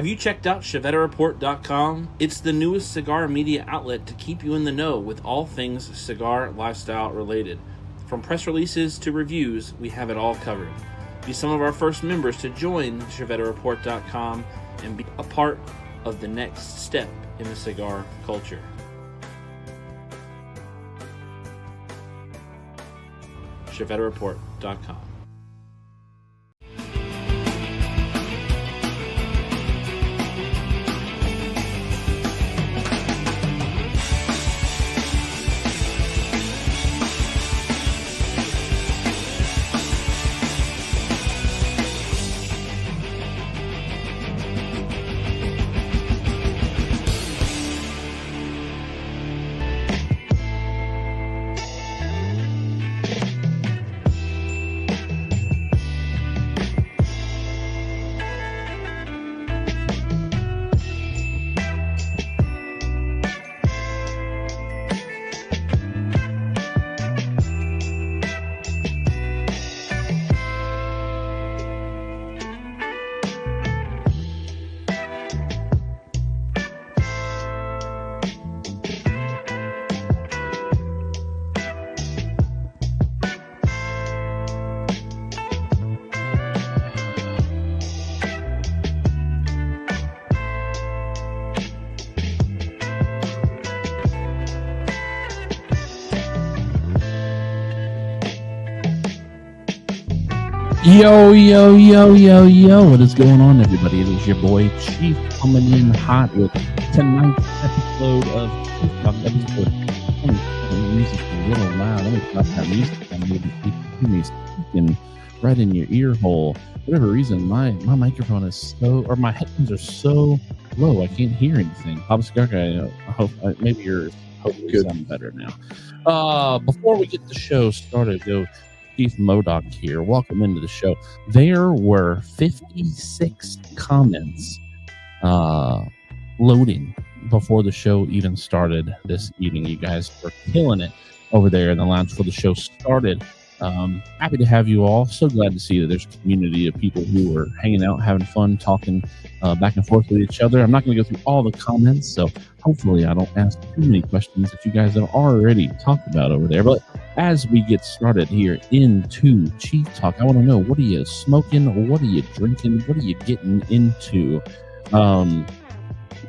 Have you checked out ChiavettaReport.com? It's the newest cigar media outlet to keep you in the know with all things cigar lifestyle related. From press releases to reviews, we have it all covered. Be some of our first members to join ChiavettaReport.com and be a part of the next step in the cigar culture. ChiavettaReport.com. Yo, yo, yo, yo, yo. What is going on, everybody? It is your boy Chief coming in hot with tonight's episode of Chief Talk, episode 20. The music's a little loud. Let me stop that music. I'm maybe speaking right in your ear hole. For whatever reason, my microphone is so, or my headphones are so low, I can't hear anything. Papa Cigar Guy, I hope maybe yours hopefully sound better now. Before we get the show started, though, Chief Modoc here. Welcome into the show. There were 56 comments loading before the show even started this evening. You guys were killing it over there in the lounge before the show started. Happy to have you all. So glad to see that there's a community of people who are hanging out, having fun, talking back and forth with each other. I'm not going to go through all the comments, so hopefully I don't ask too many questions that you guys have already talked about over there. But as we get started here into Chief Talk, I want to know, what are you smoking? What are you drinking? What are you getting into?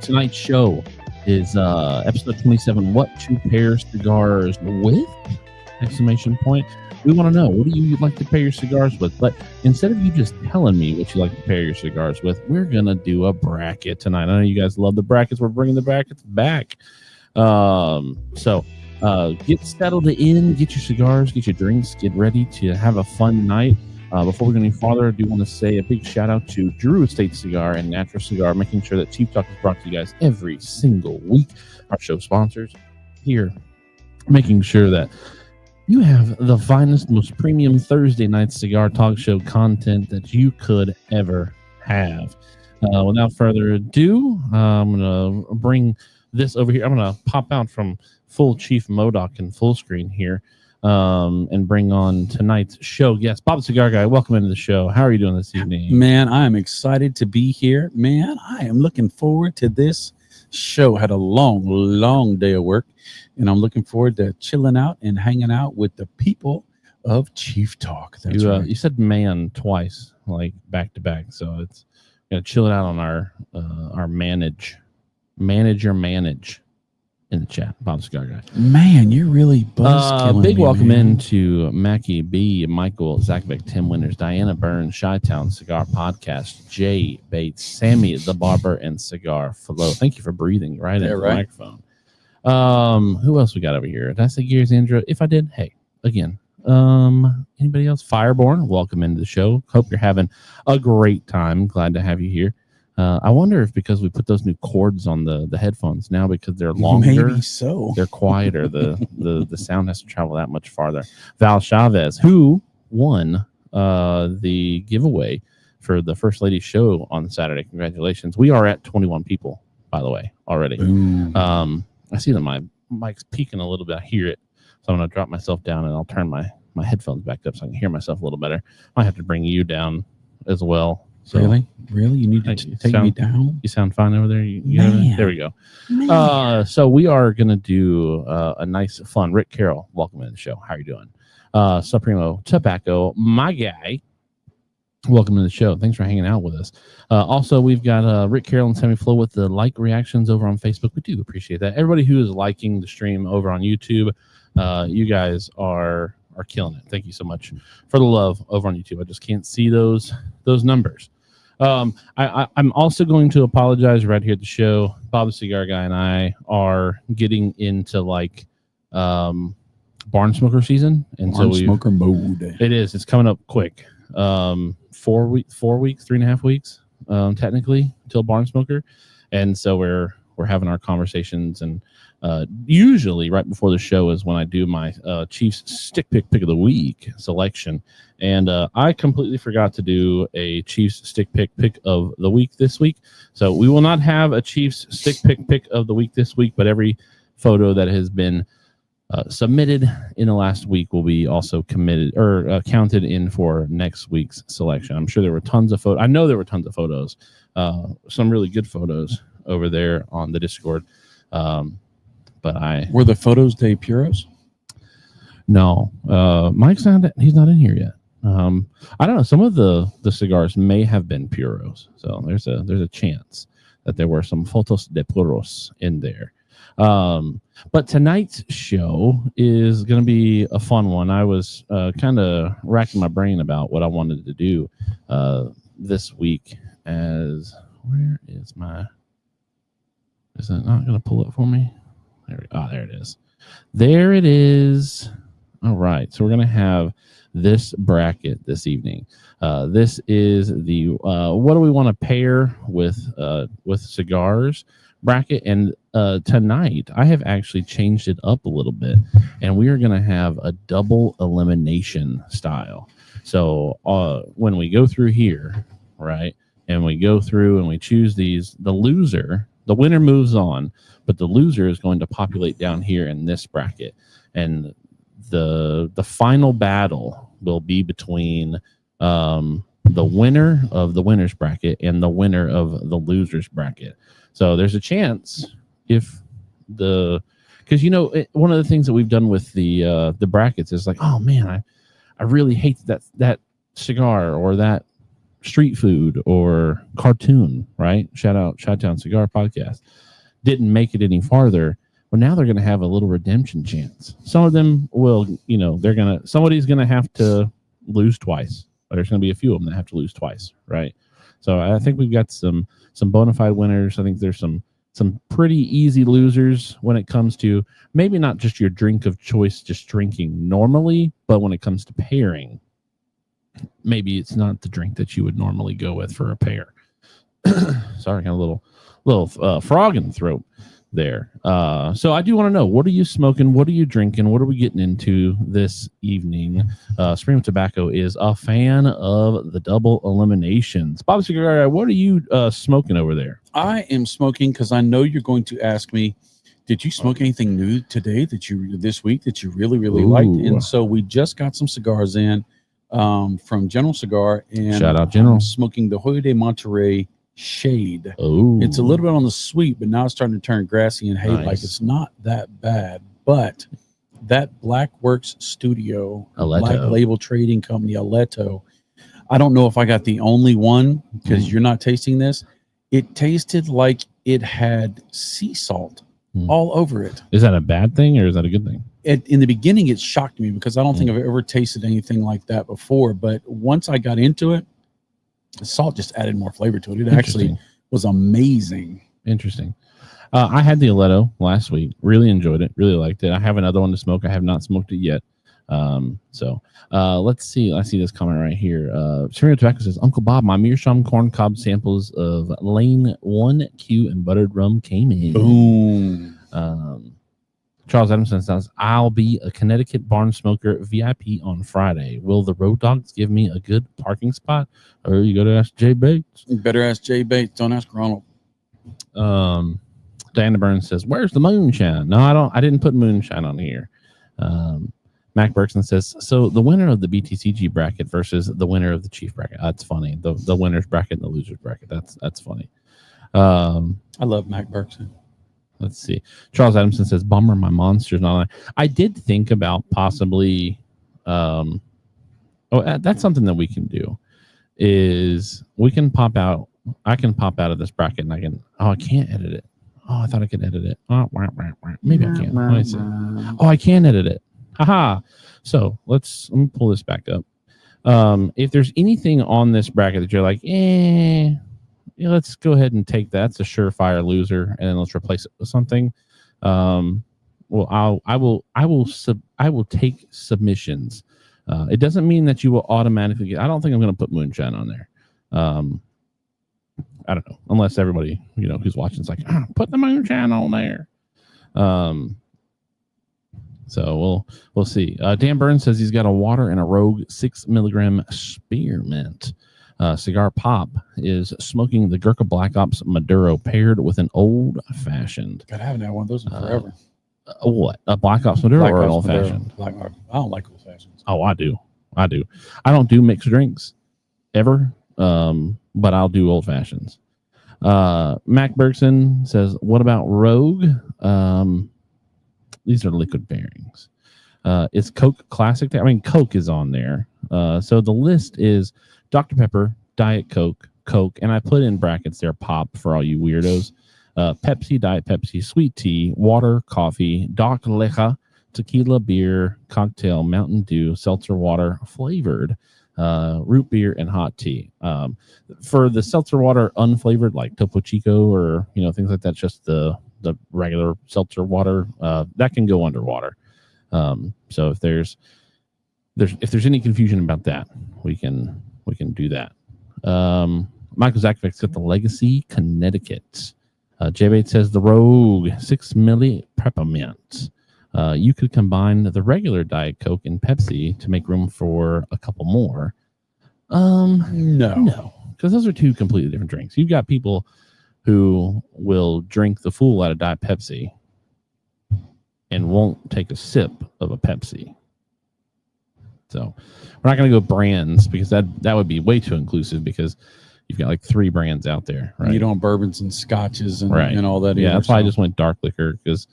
Tonight's show is episode 27, What to Pair Cigars With? Exclamation point. We want to know, what do you like to pair your cigars with? But instead of you just telling me what you like to pair your cigars with, we're going to do a bracket tonight. I know you guys love the brackets. We're bringing the brackets back. So get settled in, get your cigars, get your drinks, get ready to have a fun night. Before we go any farther, I do want to say a big shout out to Drew Estate Cigar and Natura Cigar, making sure that Chief Talk is brought to you guys every single week. Our show sponsors here, making sure that you have the finest, most premium Thursday night cigar talk show content that you could ever have. Without further ado, I'm going to bring this over here. I'm going to pop out from full Chief Modoc and full screen here and bring on tonight's show guest, Papa Cigar Guy. Welcome into the show. How are you doing this evening? Man, I am excited to be here. Man, I am looking forward to this show. Had a long day of work, and I'm looking forward to chilling out and hanging out with the people of Chief Talk. That's right. You said man twice, like back to back, so it's gonna chill it out on our manage in the chat. Bob Cigar Guy. Man, you're really buzzkilling big me, welcome man. in to Mackie B, Michael, Zachbeck, Tim Winters, Diana Burns, Chi-Town Cigar Podcast, Jay Bates, Sammy the Barber, and Cigar Flow. Thank you for breathing right into the microphone. Who else we got over here? Did I say Gears Andrew? If I did, hey, again. Anybody else? Fireborn, welcome into the show. Hope you're having a great time. Glad to have you here. I wonder if because we put those new cords on the headphones now, because they're longer, maybe so. They're quieter. The sound has to travel that much farther. Val Chavez, who won the giveaway for the First Lady show on Saturday. Congratulations. We are at 21 people, by the way, already. I see that my mic's peaking a little bit. I hear it. So I'm going to drop myself down and I'll turn my headphones back up so I can hear myself a little better. I have to bring you down as well. So, really, you need to take me down. You sound fine over there. There we go. So we are gonna do a nice, fun. Rick Carroll, welcome to the show. How are you doing? Supremo Tobacco, my guy. Welcome to the show. Thanks for hanging out with us. Also, we've got Rick Carroll and Sammy Flo with the like reactions over on Facebook. We do appreciate that. Everybody who is liking the stream over on YouTube, you guys are killing it. Thank you so much for the love over on YouTube. I just can't see those numbers. I'm also going to apologize right here at the show. Bob the Cigar Guy and I are getting into like barn smoker season, and barn smoker mode. It is. It's coming up quick. 4 weeks, 3.5 weeks, technically till barn smoker. And so we're having our conversations, and usually right before the show is when I do my Chiefs stick pick of the week selection. And I completely forgot to do a Chiefs stick pick of the week this week. So we will not have a Chiefs stick pick of the week this week, but every photo that has been submitted in the last week will be also committed or counted in for next week's selection. I'm sure there were tons of photos. I know there were tons of photos, some really good photos over there on the Discord. But were the photos de puros? No, Mike's he's not in here yet. I don't know. Some of the cigars may have been puros, so there's a chance that there were some photos de puros in there. But tonight's show is going to be a fun one. I was kind of racking my brain about what I wanted to do this week. Is it not going to pull up for me? There it is. There it is. All right. So we're going to have this bracket this evening. This is the what do we want to pair with cigars bracket. And tonight I have actually changed it up a little bit, and we are going to have a double elimination style. So when we go through here, right, and we go through and we choose these, the winner moves on, but the loser is going to populate down here in this bracket. And the final battle will be between the winner of the winner's bracket and the winner of the loser's bracket. So there's a chance because one of the things that we've done with the brackets is like, oh man, I really hate that cigar or that street food or cartoon, right? Shout out Chi-Town Cigar Podcast. Didn't make it any farther. Well, now they're going to have a little redemption chance. Some of them will, somebody's going to have to lose twice, but there's going to be a few of them that have to lose twice, right? So I think we've got some bona fide winners. I think there's some pretty easy losers when it comes to maybe not just your drink of choice, just drinking normally, but when it comes to pairing, maybe it's not the drink that you would normally go with for a pair. Sorry, got a little frog in the throat there. So I do want to know, what are you smoking? What are you drinking? What are we getting into this evening? Supreme Tobacco is a fan of the double eliminations. Bob Cigar, what are you smoking over there? I am smoking because I know you're going to ask me, did you smoke anything new today this week that you really, really liked? And so we just got some cigars in from General Cigar, and shout out General. I'm smoking the Hoyo de Monterrey Shade. Oh, it's a little bit on the sweet, but now it's starting to turn grassy and hay like. It's not that bad, but that Blackworks Studio, Black Label Trading Company, Aleto, I don't know if I got the only one because you're not tasting this. It tasted like it had sea salt all over it. Is that a bad thing or is that a good thing? In the beginning, it shocked me because I don't think I've ever tasted anything like that before. But once I got into it, the salt just added more flavor to it. It actually was amazing. Interesting. I had the Aleto last week. Really enjoyed it. Really liked it. I have another one to smoke. I have not smoked it yet. Let's see. I see this comment right here. Serial Tobacco says, Uncle Bob, my Meerschaum corn cob samples of Lane 1Q and buttered rum came in. Boom. Charles Adamson says, I'll be a Connecticut barn smoker VIP on Friday. Will the Road Dogs give me a good parking spot? Or you got to ask Jay Bates. You better ask Jay Bates. Don't ask Ronald. Diana Burns says, where's the moonshine? No, I didn't put moonshine on here. Mac Bergson says, so the winner of the BTCG bracket versus the winner of the Chief bracket. That's funny. The winner's bracket and the loser's bracket. That's funny. I love Mac Bergson. Let's see. Charles Adamson says, bummer, my monster's not on. I did think about possibly, that's something that we can do, is we can pop out. I can pop out of this bracket and I can't edit it. Oh, I thought I could edit it. Oh, maybe I can. Let me see. Oh, I can edit it. Haha. So let me pull this back up. If there's anything on this bracket that you're like, let's go ahead and take that. It's a surefire loser, and then let's replace it with something. Well, I will take submissions. It doesn't mean that you will automatically get. I don't think I'm going to put Moonshine on there. I don't know, unless everybody who's watching is like, put the Moonshine on there. So we'll see. Dan Burns says he's got a water and a Rogue 6 milligram spearmint. Cigar Pop is smoking the Gurkha Black Ops Maduro paired with an old fashioned. God, I haven't had one of those in forever. What? A Black Ops Maduro or an old fashioned? I don't like old fashions. Oh, I do. I don't do mixed drinks ever, but I'll do old fashions. Mac Bergson says, what about Rogue? These are liquid pairings. Is Coke Classic there? I mean, Coke is on there. So the list is Dr. Pepper, Diet Coke, and I put in brackets there Pop for all you weirdos. Pepsi, Diet Pepsi, sweet tea, water, coffee, Doc Lecha, tequila, beer, cocktail, Mountain Dew, seltzer water, flavored, root beer, and hot tea. For the seltzer water unflavored, like Topo Chico or things like that, just the regular seltzer water, that can go underwater. So if there's any confusion about that, we can do that. Michael Zakovic's got the Legacy Connecticut. J Bates says the Rogue 6 milli peppermint. You could combine the regular Diet Coke and Pepsi to make room for a couple more. No, because those are two completely different drinks. You've got people who will drink the full out of Diet Pepsi and won't take a sip of a Pepsi. So we're not going to go brands because that would be way too inclusive, because you've got like 3 brands out there, right? You don't bourbons and scotches and, right. and all that. Yeah, that's why I just went dark liquor, because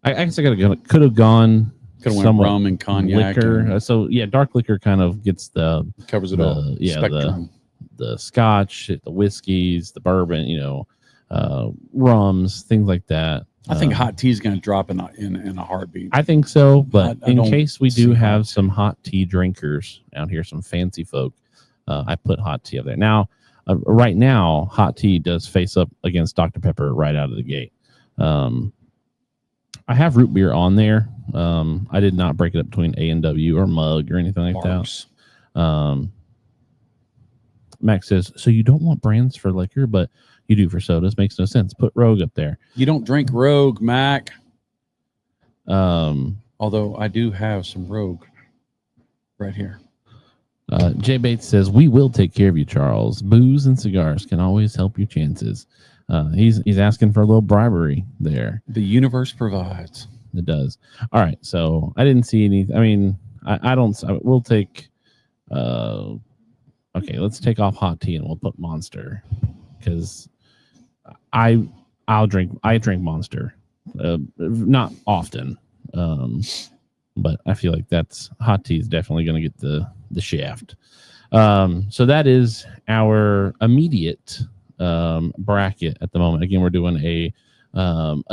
I guess I could have gone went rum and cognac. Liquor. So yeah, dark liquor kind of gets covers it all. Yeah, spectrum. The scotch, the whiskeys, the bourbon, rums, things like that. I think hot tea is going to drop in a heartbeat. I think so, but I in case we do have some hot tea drinkers out here, some fancy folk, I put hot tea up there. Now, right now, hot tea does face up against Dr. Pepper right out of the gate. I have root beer on there. I did not break it up between A and W or mug or anything like that. Max says, so you don't want brands for liquor, but you do for sodas. Makes no sense. Put Rogue up there. You don't drink Rogue, Mac. Although I do have some Rogue right here. Jay Bates says, we will take care of you, Charles. Booze and cigars can always help your chances. He's asking for a little bribery there. The universe provides. It does. All right. So I didn't see any. I mean, we'll take, okay, let's take off hot tea and we'll put Monster, because I drink Monster, not often. But I feel like hot tea is definitely going to get the shaft. So that is our immediate bracket at the moment. Again, we're doing a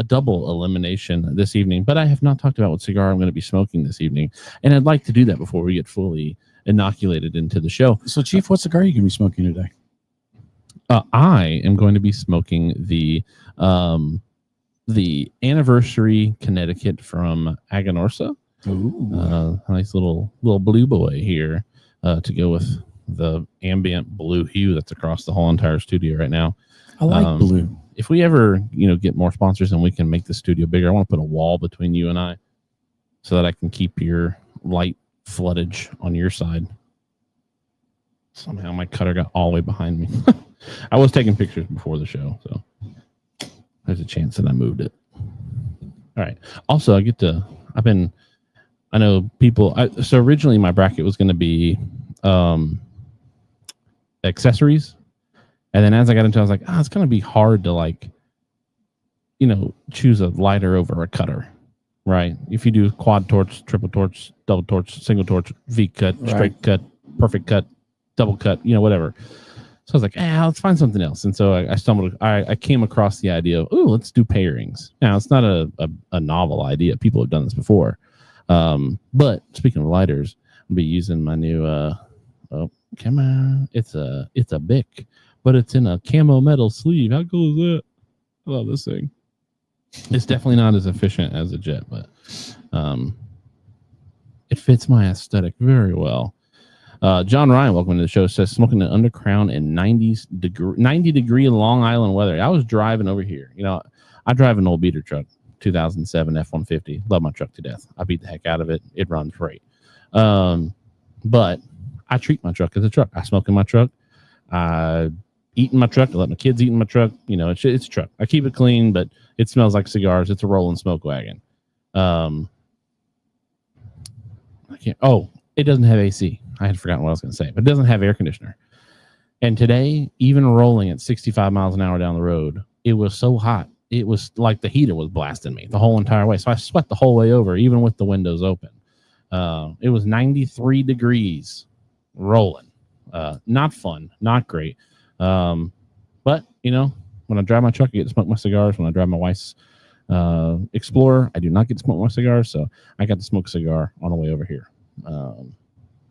double elimination this evening, but I have not talked about what cigar I'm going to be smoking this evening, and I'd like to do that before we get fully inoculated into the show. So, Chief, what cigar are you going to be smoking today? I am going to be smoking the Anniversary Connecticut from Aganorsa. Ooh. Nice little blue boy here to go with the ambient blue hue that's across the whole entire studio right now. I like blue. If we ever get more sponsors and we can make the studio bigger, I want to put a wall between you and I so that I can keep your light floodage on your side. Somehow my cutter got all the way behind me. I was taking pictures before the show, so there's a chance that I moved it. All right. Also, I've been I know people. So originally my bracket was going to be accessories, and then as I got into it, I was like, it's going to be hard to like, choose a lighter over a cutter, right? If you do quad torch, triple torch, double torch, single torch, V cut, straight cut, perfect cut, double cut, whatever. So I was like, let's find something else. And so I came across the idea of, let's do pairings. Now, it's not a novel idea. People have done this before. But speaking of lighters, I'll be using my new, come on. It's a Bic, but it's in a camo metal sleeve. How cool is that? I love this thing. It's definitely not as efficient as a Jet, but it fits my aesthetic very well. John Ryan, welcome to the show, says smoking the Undercrown in 90 degree Long Island weather. I was driving over here. I drive an old beater truck, 2007 F-150. Love my truck to death. I beat the heck out of it. It runs great. But I treat my truck as a truck. I smoke in my truck. I eat in my truck. I let my kids eat in my truck. It's a truck. I keep it clean, but it smells like cigars. It's a rolling smoke wagon. It doesn't have AC. I had forgotten what I was going to say, but it doesn't have air conditioner. And today, even rolling at 65 miles an hour down the road, it was so hot. It was like the heater was blasting me the whole entire way. So I sweat the whole way over, even with the windows open. It was 93 degrees rolling. Not fun, not great. But, when I drive my truck, I get to smoke my cigars. When I drive my wife's Explorer, I do not get to smoke my cigars. So I got to smoke a cigar on the way over here.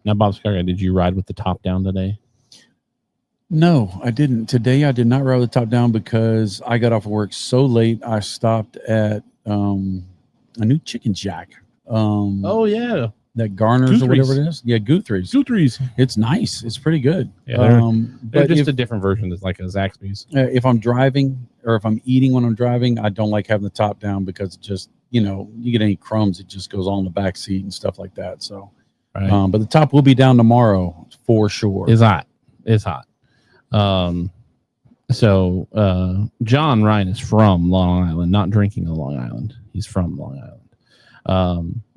Now, Bob Skyguy, did you ride with the top down today? No, I didn't. Today, I did not ride with the top down because I got off of work so late. I stopped at a new Chicken Jack. Oh, yeah. That Garner's or whatever it is. Yeah, Guthrie's. It's nice. It's pretty good. Yeah, they're just a different version. That's like a Zaxby's. If I'm driving or if I'm eating when I'm driving, I don't like having the top down because it just, you get any crumbs, it just goes on the back seat and stuff like that. So, right. But the top will be down tomorrow for sure. It's hot. So John Ryan is from Long Island, not drinking on Long Island. He's from Long Island.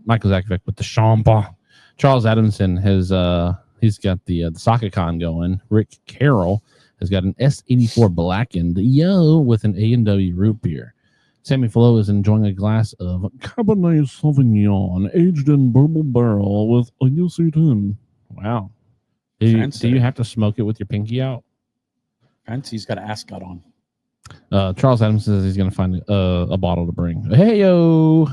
Michael Zakovic with the champagne. Charles Adamson has he's got the SoccerCon going. Rick Carroll has got an S84 blackened with an A&W root beer. Sammy Flo is enjoying a glass of Cabernet Sauvignon aged in bourbon barrel with a UC10. Wow. Do you have to smoke it with your pinky out? Fancy. He's got an ascot on. Charles Adams says he's going to find a bottle to bring. Hey, yo.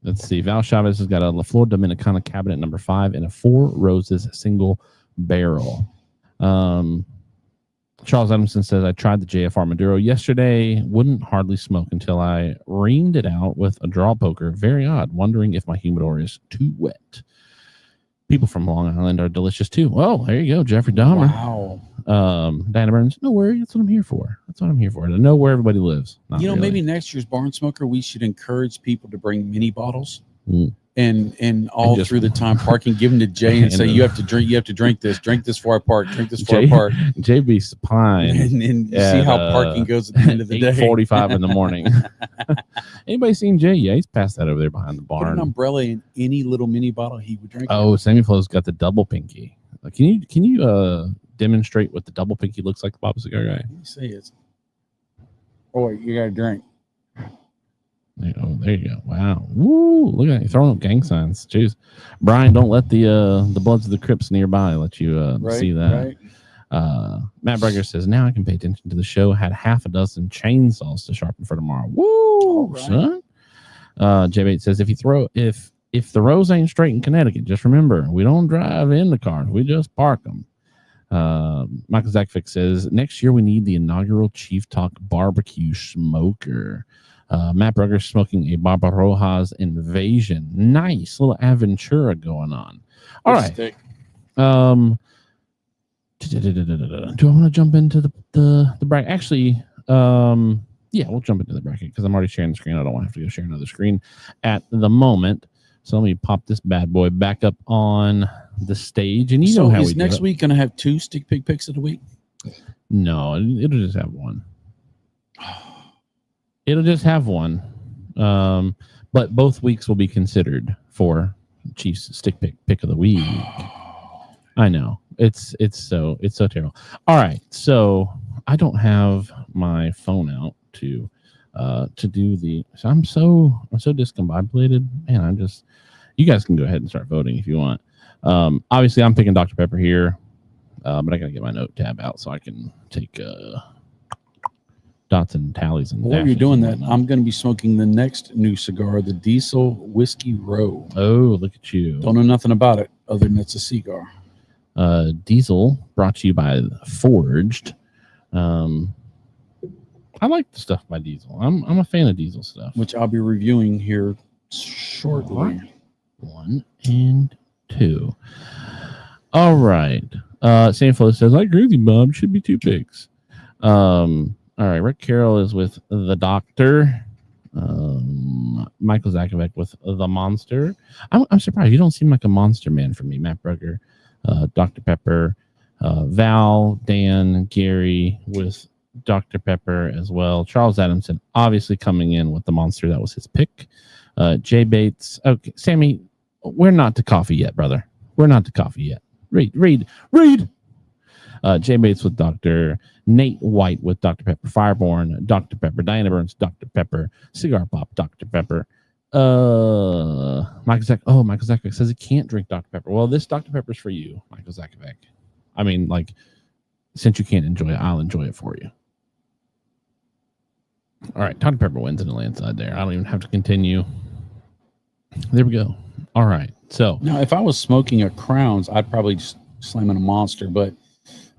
Let's see. Val Chavez has got a La Flor Dominicana cabinet number 5 and a 4 Roses single barrel. Charles Adamson says, I tried the JFR Maduro yesterday. Wouldn't hardly smoke until I reamed it out with a draw poker. Very odd. Wondering if my humidor is too wet. People from Long Island are delicious too. Well, there you go, Jeffrey Dahmer. Wow. Diana Burns, no worry. That's what I'm here for. To know where everybody lives. Maybe next year's Barn Smoker, we should encourage people to bring mini bottles and all just, through the time parking, give them to Jay and say, you have to drink this before I park, Jay be supplying. And see how parking goes at the end of the day. 8:45 in the morning. Anybody seen Jay? Yeah, he's passed that over there behind the barn. Put an umbrella in any little mini bottle he would drink. Oh, Sammy Flo's got the double pinky. Can you demonstrate what the double pinky looks like, Bob Cigar Guy? Let me see it. Oh, you got to drink. There you go. Wow. Woo. Look at you throwing up gang signs. Jeez. Brian, don't let the Bloods of the Crips nearby let you see that. Right. Matt Breger says, now I can pay attention to the show. Had half a dozen chainsaws to sharpen for tomorrow. Woo, right. Son. J-Bait says, if the roads ain't straight in Connecticut, just remember, we don't drive in the cars. We just park them. Michael Zakvik says, next year we need the inaugural Chief Talk barbecue smoker. Matt Brugger smoking a Barbarojas Invasion. Nice little Aventura going on. All right. Do I want to jump into the bracket? Actually, yeah, we'll jump into the bracket because I'm already sharing the screen. I don't want to have to go share another screen at the moment. So let me pop this bad boy back up on the stage. And know how is next week going to have 2 stick pig picks of the week? No, it'll just have one. It'll just have one. But but both weeks will be considered for Chiefs stick pick of the week. I know it's so terrible. All right, so I don't have my phone out to do the. So I'm so discombobulated, man. You guys can go ahead and start voting if you want. Obviously, I'm picking Dr. Pepper here, but I gotta get my note tab out so I can take dots and tallies and. While you're doing that, I'm going to be smoking the next new cigar, the Diesel Whiskey Row. Oh, look at you! Don't know nothing about it other than it's a cigar. Diesel, brought to you by Forged. I like the stuff by Diesel. I'm a fan of Diesel stuff, which I'll be reviewing here shortly. 1 and 2. All right. Sam Flo says, I agree with you, Bob. Should be 2 picks. All right. Rick Carroll is with the Doctor. Michael Zakovic with the Monster. I'm surprised. You don't seem like a monster man for me, Matt Brugger. Dr. Pepper. Val, Dan, Gary with Dr. Pepper as well. Charles Adamson obviously coming in with the Monster. That was his pick. Jay Bates. Okay, Sammy, we're not to coffee yet, brother. We're not to coffee yet. Read. Jay Bates with Dr. Nate White with Dr. Pepper. Fireborn, Dr. Pepper. Diana Burns, Dr. Pepper. Cigar Pop, Dr. Pepper. Michael Zakovic says he can't drink Dr. Pepper. Well, this Dr. Pepper's for you, Michael Zakovic. I mean, like, since you can't enjoy it, I'll enjoy it for you. All right, Dr. Pepper wins in the landslide there. I don't even have to continue. There we go. All right. So now, if I was smoking a Crowns, I'd probably just slam in a Monster, but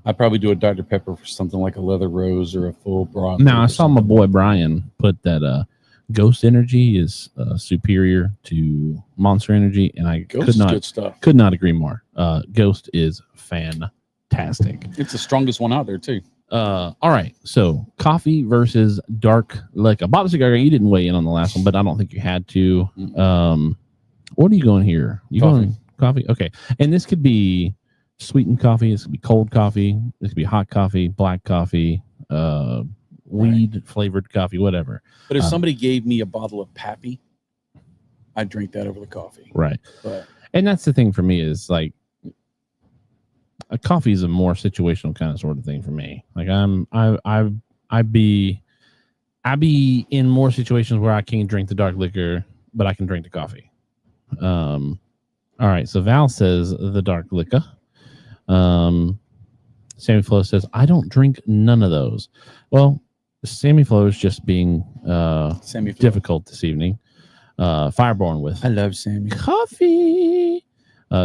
I'd probably do a Dr. Pepper for something like a Leather Rose or a full broth. Now, I saw my boy Brian put that Ghost Energy is superior to Monster Energy, and I could not agree more. Ghost is fantastic. It's the strongest one out there, too. All right, so coffee versus dark liquor. Bob Cigar, you didn't weigh in on the last one, but I don't think you had to. What are you going here? You going coffee? Okay, and this could be sweetened coffee. This could be cold coffee. This could be hot coffee, black coffee, weed flavored coffee, whatever. But if somebody gave me a bottle of Pappy, I'd drink that over the coffee. Right, and that's the thing for me is like. A coffee is a more situational kind of sort of thing for me. Like I'd be in more situations where I can't drink the dark liquor, but I can drink the coffee. All right. So Val says the dark liquor. Sammy Flo says I don't drink none of those. Well, Sammy Flo is just being difficult this evening. Fireborn with I love Sammy coffee.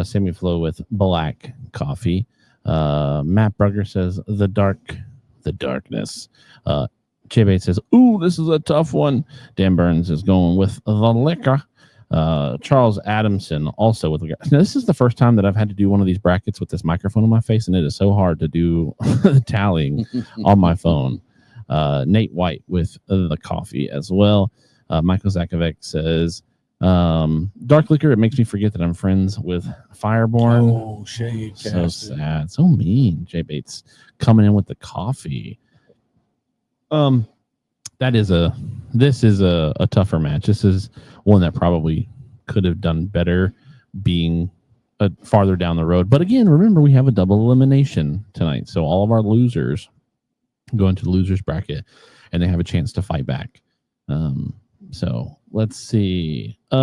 Sammy Flo with black coffee. Matt Brugger says the darkness. Jay Bates says, ooh, this is a tough one. Dan Burns is going with the liquor. Charles Adamson also with liquor. Now, this is the first time that I've had to do one of these brackets with this microphone on my face, and it is so hard to do the tallying on my phone. Nate White with the coffee as well. Michael Zakovic says, dark liquor, it makes me forget that I'm friends with Fireborn. Oh, shade. So sad. So mean. Jay Bates coming in with the coffee. This is a tougher match. This is one that probably could have done better being farther down the road. But again, remember, we have a double elimination tonight. So all of our losers go into the losers bracket and they have a chance to fight back. So let's see. I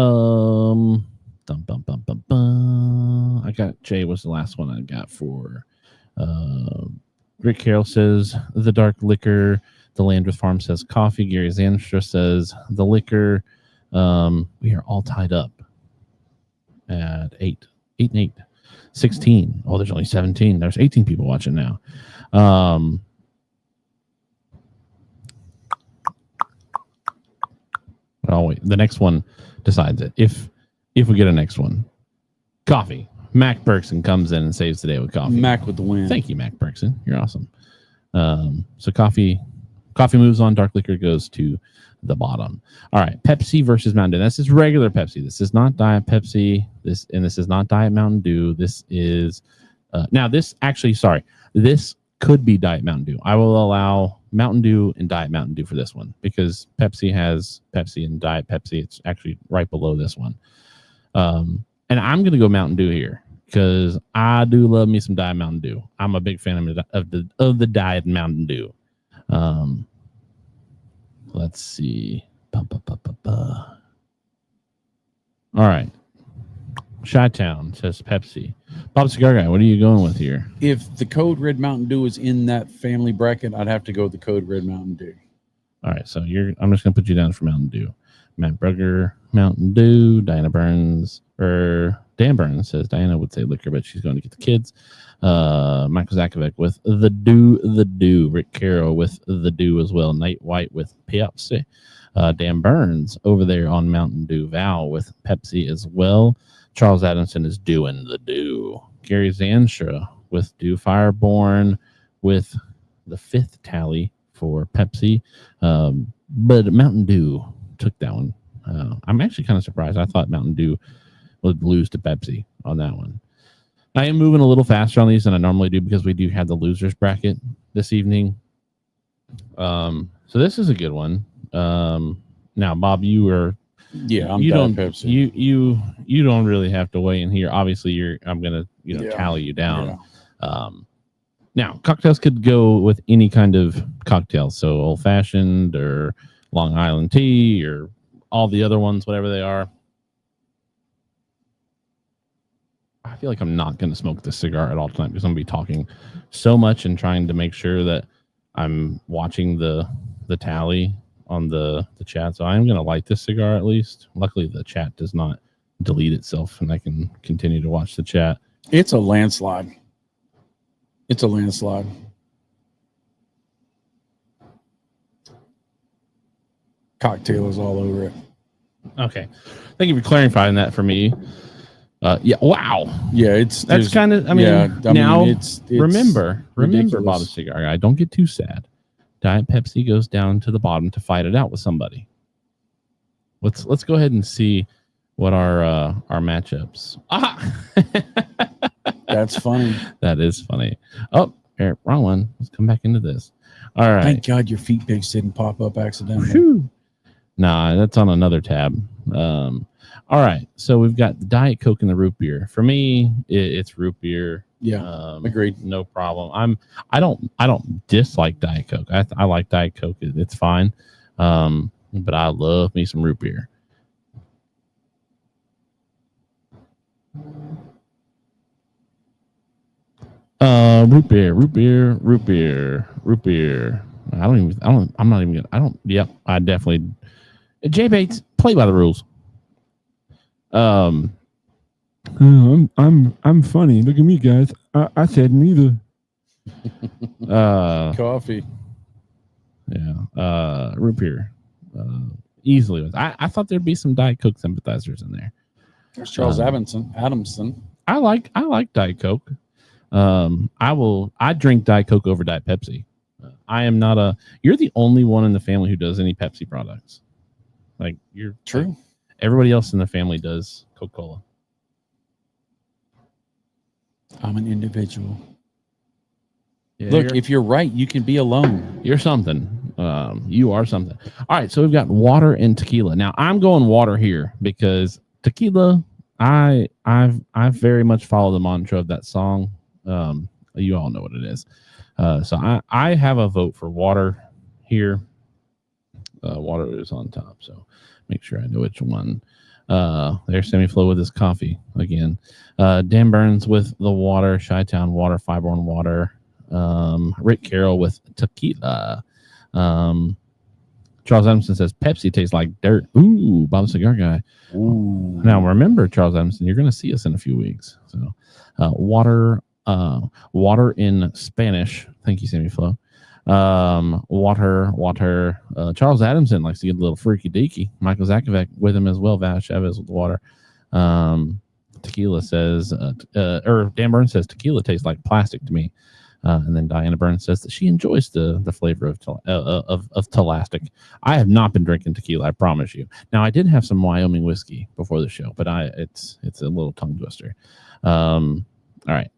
got Jay was the last one I got for. Rick Carroll says the dark liquor. The Landreth Farm says coffee. Gary Zanstra says the liquor. We are all tied up at 8 and 8. 16. Oh, there's only 17. There's 18 people watching now. Oh, wait. The next one decides it. If we get a next one. Coffee. Mac Berkson comes in and saves the day with coffee. Mac with the win. Thank you, Mac Berkson. You're awesome. So coffee moves on. Dark liquor goes to the bottom. All right. Pepsi versus Mountain Dew. This is regular Pepsi. This is not Diet Pepsi. This is not Diet Mountain Dew. This is this could be Diet Mountain Dew. I will allow Mountain Dew and Diet Mountain Dew for this one because Pepsi has Pepsi and Diet Pepsi. It's actually right below this one. And I'm going to go Mountain Dew here because I do love me some Diet Mountain Dew. I'm a big fan of the Diet Mountain Dew. Let's see. All right. Chi-Town says Pepsi. Bob Cigar Guy, what are you going with here? If the Code Red Mountain Dew is in that family bracket, I'd have to go with the Code Red Mountain Dew. All right, so I'm just going to put you down for Mountain Dew. Matt Brugger, Mountain Dew. Diana Burns, or Dan Burns says Diana would say liquor, but she's going to get the kids. Michael Zakovic with the Dew. Rick Carroll with the Dew as well. Nate White with Pepsi. Dan Burns over there on Mountain Dew. Val with Pepsi as well. Charles Adamson is doing the Dew. Gary Zanstra with Dew. Fireborn with the 5th tally for Pepsi. But Mountain Dew took that one. I'm actually kind of surprised. I thought Mountain Dew would lose to Pepsi on that one. I am moving a little faster on these than I normally do because we do have the losers bracket this evening. So this is a good one. Now, Bob, you are. Yeah, I'm you don't Pepsi. you don't really have to weigh in here. Obviously, I'm gonna tally you down. Yeah. Now, cocktails could go with any kind of cocktail, so old fashioned or Long Island tea or all the other ones, whatever they are. I feel like I'm not going to smoke this cigar at all tonight because I'm going to be talking so much and trying to make sure that I'm watching the tally on the chat. So I'm going to light this cigar at least. Luckily, the chat does not delete itself and I can continue to watch the chat. It's a landslide. It's a landslide. Cocktail is all over it. Okay. Thank you for clarifying that for me. Yeah. Wow. Yeah, that's kind of. It's remember, ridiculous. Bob the Cigar Guy. Don't get too sad. Diet Pepsi goes down to the bottom to fight it out with somebody. Let's go ahead and see what our matchups. That's funny. That is funny. Oh, here, wrong one. Let's come back into this. All right. Thank God your feet pics didn't pop up accidentally. Whew. Nah, that's on another tab. All right, so we've got the Diet Coke and the root beer. For me, it's root beer. Yeah, agreed. No problem. I don't dislike Diet Coke. I like Diet Coke. It's fine. But I love me some root beer. Root beer. I definitely. Jay Bates, play by the rules. I'm funny. Look at me, guys. I said neither. Coffee. Yeah. Root beer. Easily. I thought there'd be some Diet Coke sympathizers in there. There's Charles Adamson. I like Diet Coke. I drink Diet Coke over Diet Pepsi. I am not you're the only one in the family who does any Pepsi products. Like you're true. Like, everybody else in the family does Coca-Cola. I'm an individual. Yeah, look, if you're right, you can be alone. You're something. You are something. All right, so we've got water and tequila. Now I'm going water here because tequila, I've very much followed the mantra of that song. You all know what it is. So I have a vote for water here. Water is on top, so make sure I know which one. There's Semi-Flow with his coffee again. Dan Burns with the water. Chi-Town water. Fireborn water. Rick Carroll with tequila. Charles Adamson says Pepsi tastes like dirt. Ooh, Bob the Cigar Guy. Ooh. Now remember, Charles Adamson, you're going to see us in a few weeks. So water in Spanish. Thank you, Semi-Flow. Water. Charles Adamson likes to get a little freaky deaky. Michael Zakovic with him as well. Val Chavez with the water. Tequila says, or Dan Burns says tequila tastes like plastic to me. And then Diana Burns says that she enjoys the flavor of Telastic. I have not been drinking tequila, I promise you. Now I did have some Wyoming whiskey before the show, but it's a little tongue twister. All right.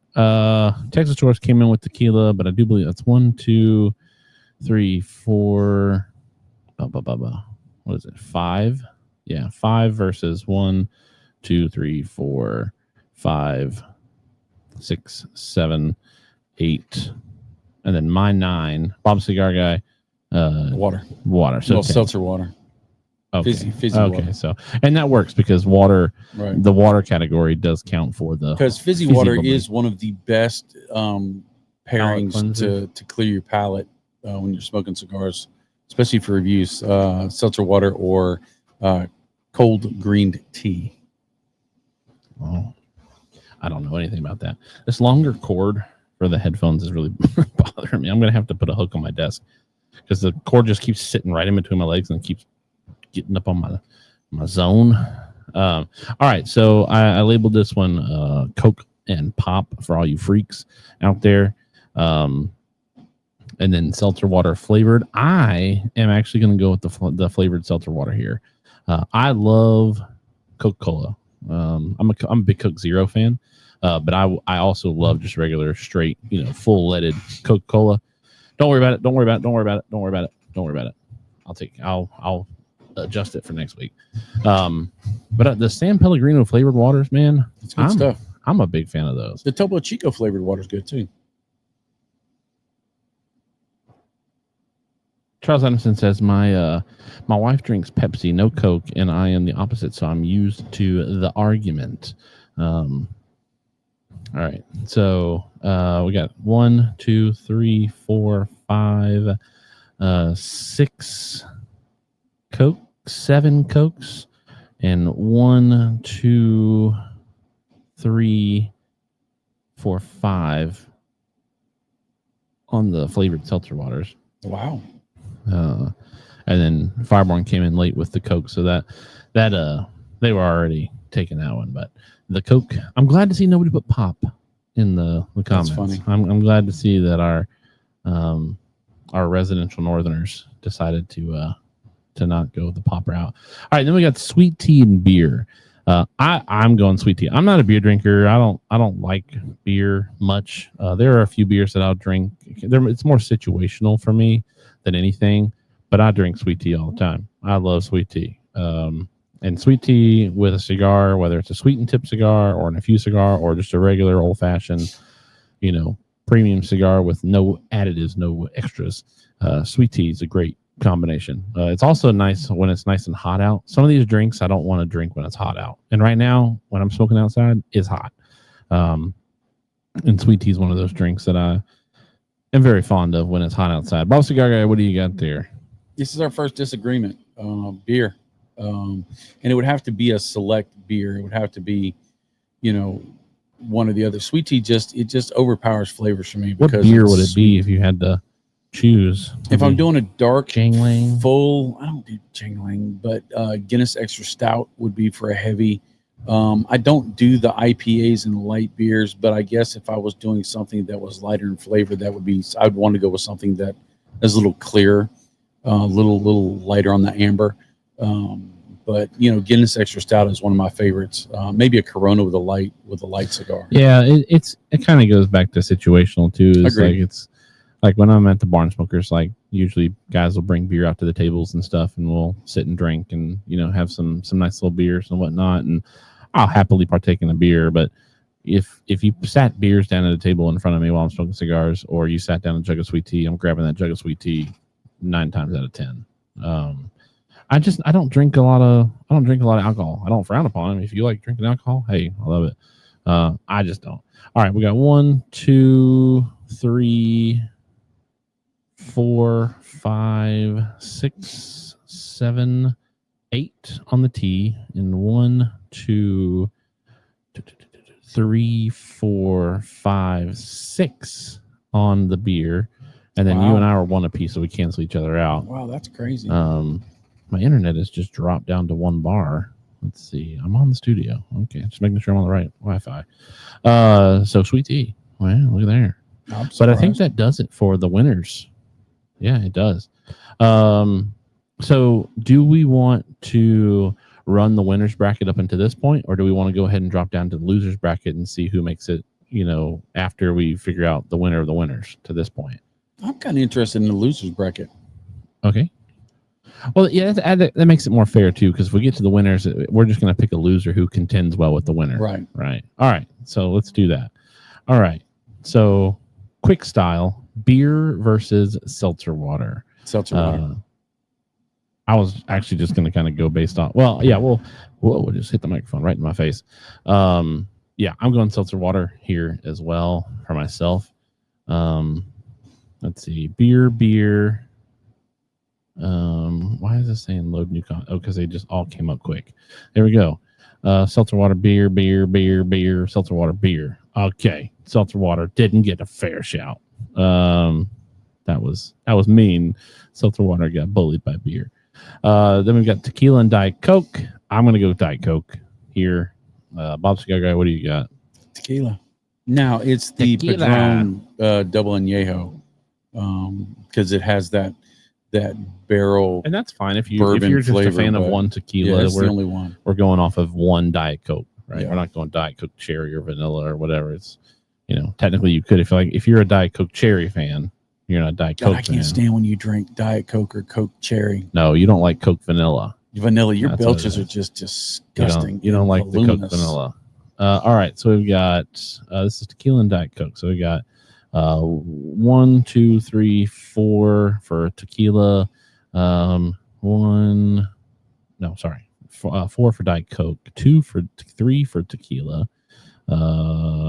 Texas Choice came in with tequila, but I do believe that's 1, 2, 3, 4. What is it? 5? Yeah, 5 versus 1, 2, 3, 4, 5, 6, 7, 8, and then my 9. Bob Cigar Guy. Water. So Well, seltzer water. Okay. Fizzy okay. water. So, and that works because water, Right. the water category does count for the. Because fizzy water is one of the best pairings to clear your palate when you're smoking cigars, especially for reviews. Seltzer water or cold green tea. Oh, I don't know anything about that. This longer cord for the headphones is really bothering me. I'm gonna have to put a hook on my desk because the cord just keeps sitting right in between my legs and keeps getting up on my zone. All right, so I labeled this one Coke and Pop for all you freaks out there. And then seltzer water flavored. I am actually going to go with the flavored seltzer water here. I love Coca-Cola. I'm a big Coke Zero fan, but I also love just regular straight, full leaded Coca-Cola. Don't worry about it. I'll adjust it for next week. But the San Pellegrino flavored waters, man, it's good stuff. I'm a big fan of those. The Topo Chico flavored water is good too. Charles Anderson says my wife drinks Pepsi, no Coke, and I am the opposite, so I'm used to the argument. All right, so we got 1, 2, 3, 4, 5, 6 Coke, 7 Cokes, and 1, 2, 3, 4, 5 on the flavored seltzer waters. Wow. And then Fireborn came in late with the Coke, so that they were already taking that one. But the Coke, I'm glad to see nobody put Pop in the comments. That's funny. I'm glad to see that our residential northerners decided to not go the Pop route. All right, then we got sweet tea and beer. I'm going sweet tea. I'm not a beer drinker. I don't like beer much. There are a few beers that I'll drink. It's more situational for me than anything, but I drink sweet tea all the time. I love sweet tea. And sweet tea with a cigar, whether it's a sweetened tip cigar or an infused cigar or just a regular old fashioned, premium cigar with no additives, no extras. Sweet tea is a great combination. It's also nice when it's nice and hot out. Some of these drinks I don't want to drink when it's hot out. And right now, when I'm smoking outside, it's hot. And sweet tea is one of those drinks that I am very fond of when it's hot outside. Bob Cigar Guy, what do you got there? This is our first disagreement. Beer. And it would have to be a select beer. It would have to be, one or the other. Sweet tea just overpowers flavors for me. What beer would it be if you had to choose? If I'm doing a dark Jingling, full, I don't do Jingling, but Guinness Extra Stout would be for a heavy. I don't do the IPAs and light beers, but I guess if I was doing something that was lighter in flavor, I'd want to go with something that is a little clearer, little lighter on the amber. But Guinness Extra Stout is one of my favorites. Maybe a Corona with a light cigar. Yeah, it kind of goes back to situational too. It's like when I'm at the Barn Smokers, like usually guys will bring beer out to the tables and stuff, and we'll sit and drink and have some nice little beers and whatnot. And I'll happily partake in a beer, but if you sat beers down at a table in front of me while I'm smoking cigars, or you sat down a jug of sweet tea, I'm grabbing that jug of sweet tea 9 times out of 10. I don't drink a lot of alcohol. I don't frown upon it. If you like drinking alcohol, hey, I love it. I just don't. All right, we got 1, 2, 3, 4, 5, 6, 7, 8 on the tea, and 1, 2, 3, 4, 5, 6 on the beer, and then you and I are 1 apiece, so we cancel each other out. Wow, that's crazy. My internet has just dropped down to 1 bar. Let's see. I'm on the studio. Okay, just making sure I'm on the right Wi-Fi. So sweet tea. Well, look at there. But I think that does it for the winners. Yeah, it does. So do we want to run the winners bracket up into this point, or do we want to go ahead and drop down to the losers bracket and see who makes it, after we figure out the winner of the winners to this point? I'm kind of interested in the losers bracket. Okay. Well, yeah, that makes it more fair too, because if we get to the winners, we're just going to pick a loser who contends well with the winner. Right. Right. All right. So let's do that. All right. So quick style beer versus seltzer water. Seltzer water. I was actually just going to kind of go based on. Well, yeah. We'll just hit the microphone right in my face. Yeah, I'm going seltzer water here as well for myself. Let's see. Beer. Why is this saying load new content? Oh, because they just all came up quick. There we go. Seltzer water, beer, seltzer water, beer. Okay. Seltzer water didn't get a fair shout. That was mean. Seltzer water got bullied by beer. Then we've got tequila and Diet Coke. I'm gonna go with Diet Coke here. Bob Cigar Guy, what do you got? Tequila. Now it's the Tequila. Padron double añejo, because it has that barrel, And that's fine if you're just flavor, a fan of one tequila. Yeah, that's the only one. We're going off of one Diet Coke, right? Yeah. We're not going Diet Coke cherry or vanilla or whatever. It's, technically you could if you're a Diet Coke cherry fan, you're not a Diet Coke. I can't stand when you drink Diet Coke or Coke cherry. No, you don't like Coke vanilla. Vanilla, your That's belches are just disgusting. You don't like the Coke vanilla. All right, so we've got this is tequila and Diet Coke. So we got 1, 2, 3, 4 for tequila. 4 for Diet Coke, 3 for tequila,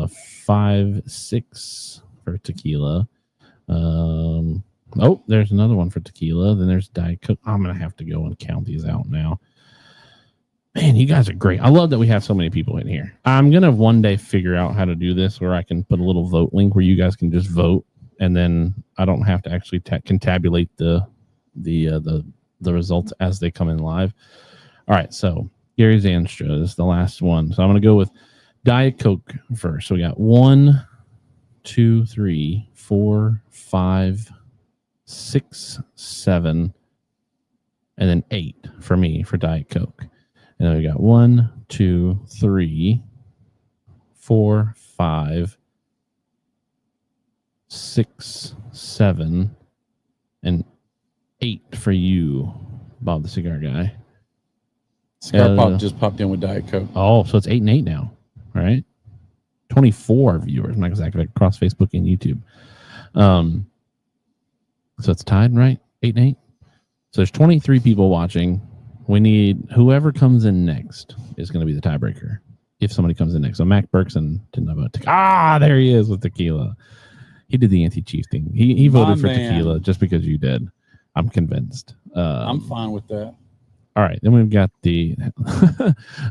5, 6 for tequila. There's another one for tequila. Then there's Diet Coke. I'm gonna have to go and count these out now. Man, you guys are great. I love that we have so many people in here. I'm gonna one day figure out how to do this where I can put a little vote link where you guys can just vote, and then I don't have to actually contabulate the results as they come in live. All right, so Gary Zanstra is the last one. So I'm going to go with Diet Coke first. So we got 1, 2, 3, 4, 5, 6, 7, and then 8 for me for Diet Coke. And then we got 1, 2, 3, 4, 5, 6, 7, and 8 for you, Bob the Cigar Guy. Cigar Pop just popped in with Diet Coke. Oh, so it's 8 and 8 now, right? 24 viewers, not exactly across Facebook and YouTube. So it's tied, right? 8 and 8. So there's 23 people watching. We need whoever comes in next is going to be the tiebreaker. If somebody comes in next, so Mac Berkson didn't have a tequila. There he is with tequila. He did the anti-chief thing. He voted for tequila just because you did. I'm convinced. I'm fine with that. All right, then we've got the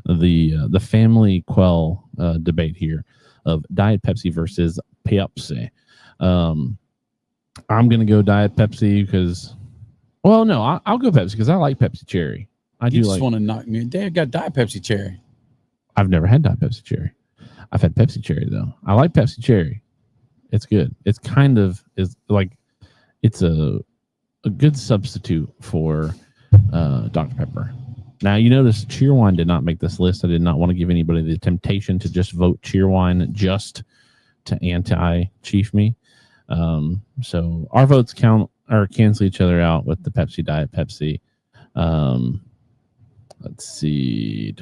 the family quell debate here of Diet Pepsi versus Pepsi. I'm gonna go Diet Pepsi because, well, no, I'll go Pepsi because I like Pepsi Cherry. You just want to knock me. Dad got Diet Pepsi Cherry. I've never had Diet Pepsi Cherry. I've had Pepsi Cherry though. I like Pepsi Cherry. It's good. It's kind of is like it's a good substitute for Dr. Pepper. Now, you notice Cheerwine did not make this list. I did not want to give anybody the temptation to just vote Cheerwine just to anti-chief me. So our votes count or cancel each other out with the Pepsi Diet Pepsi. Let's see.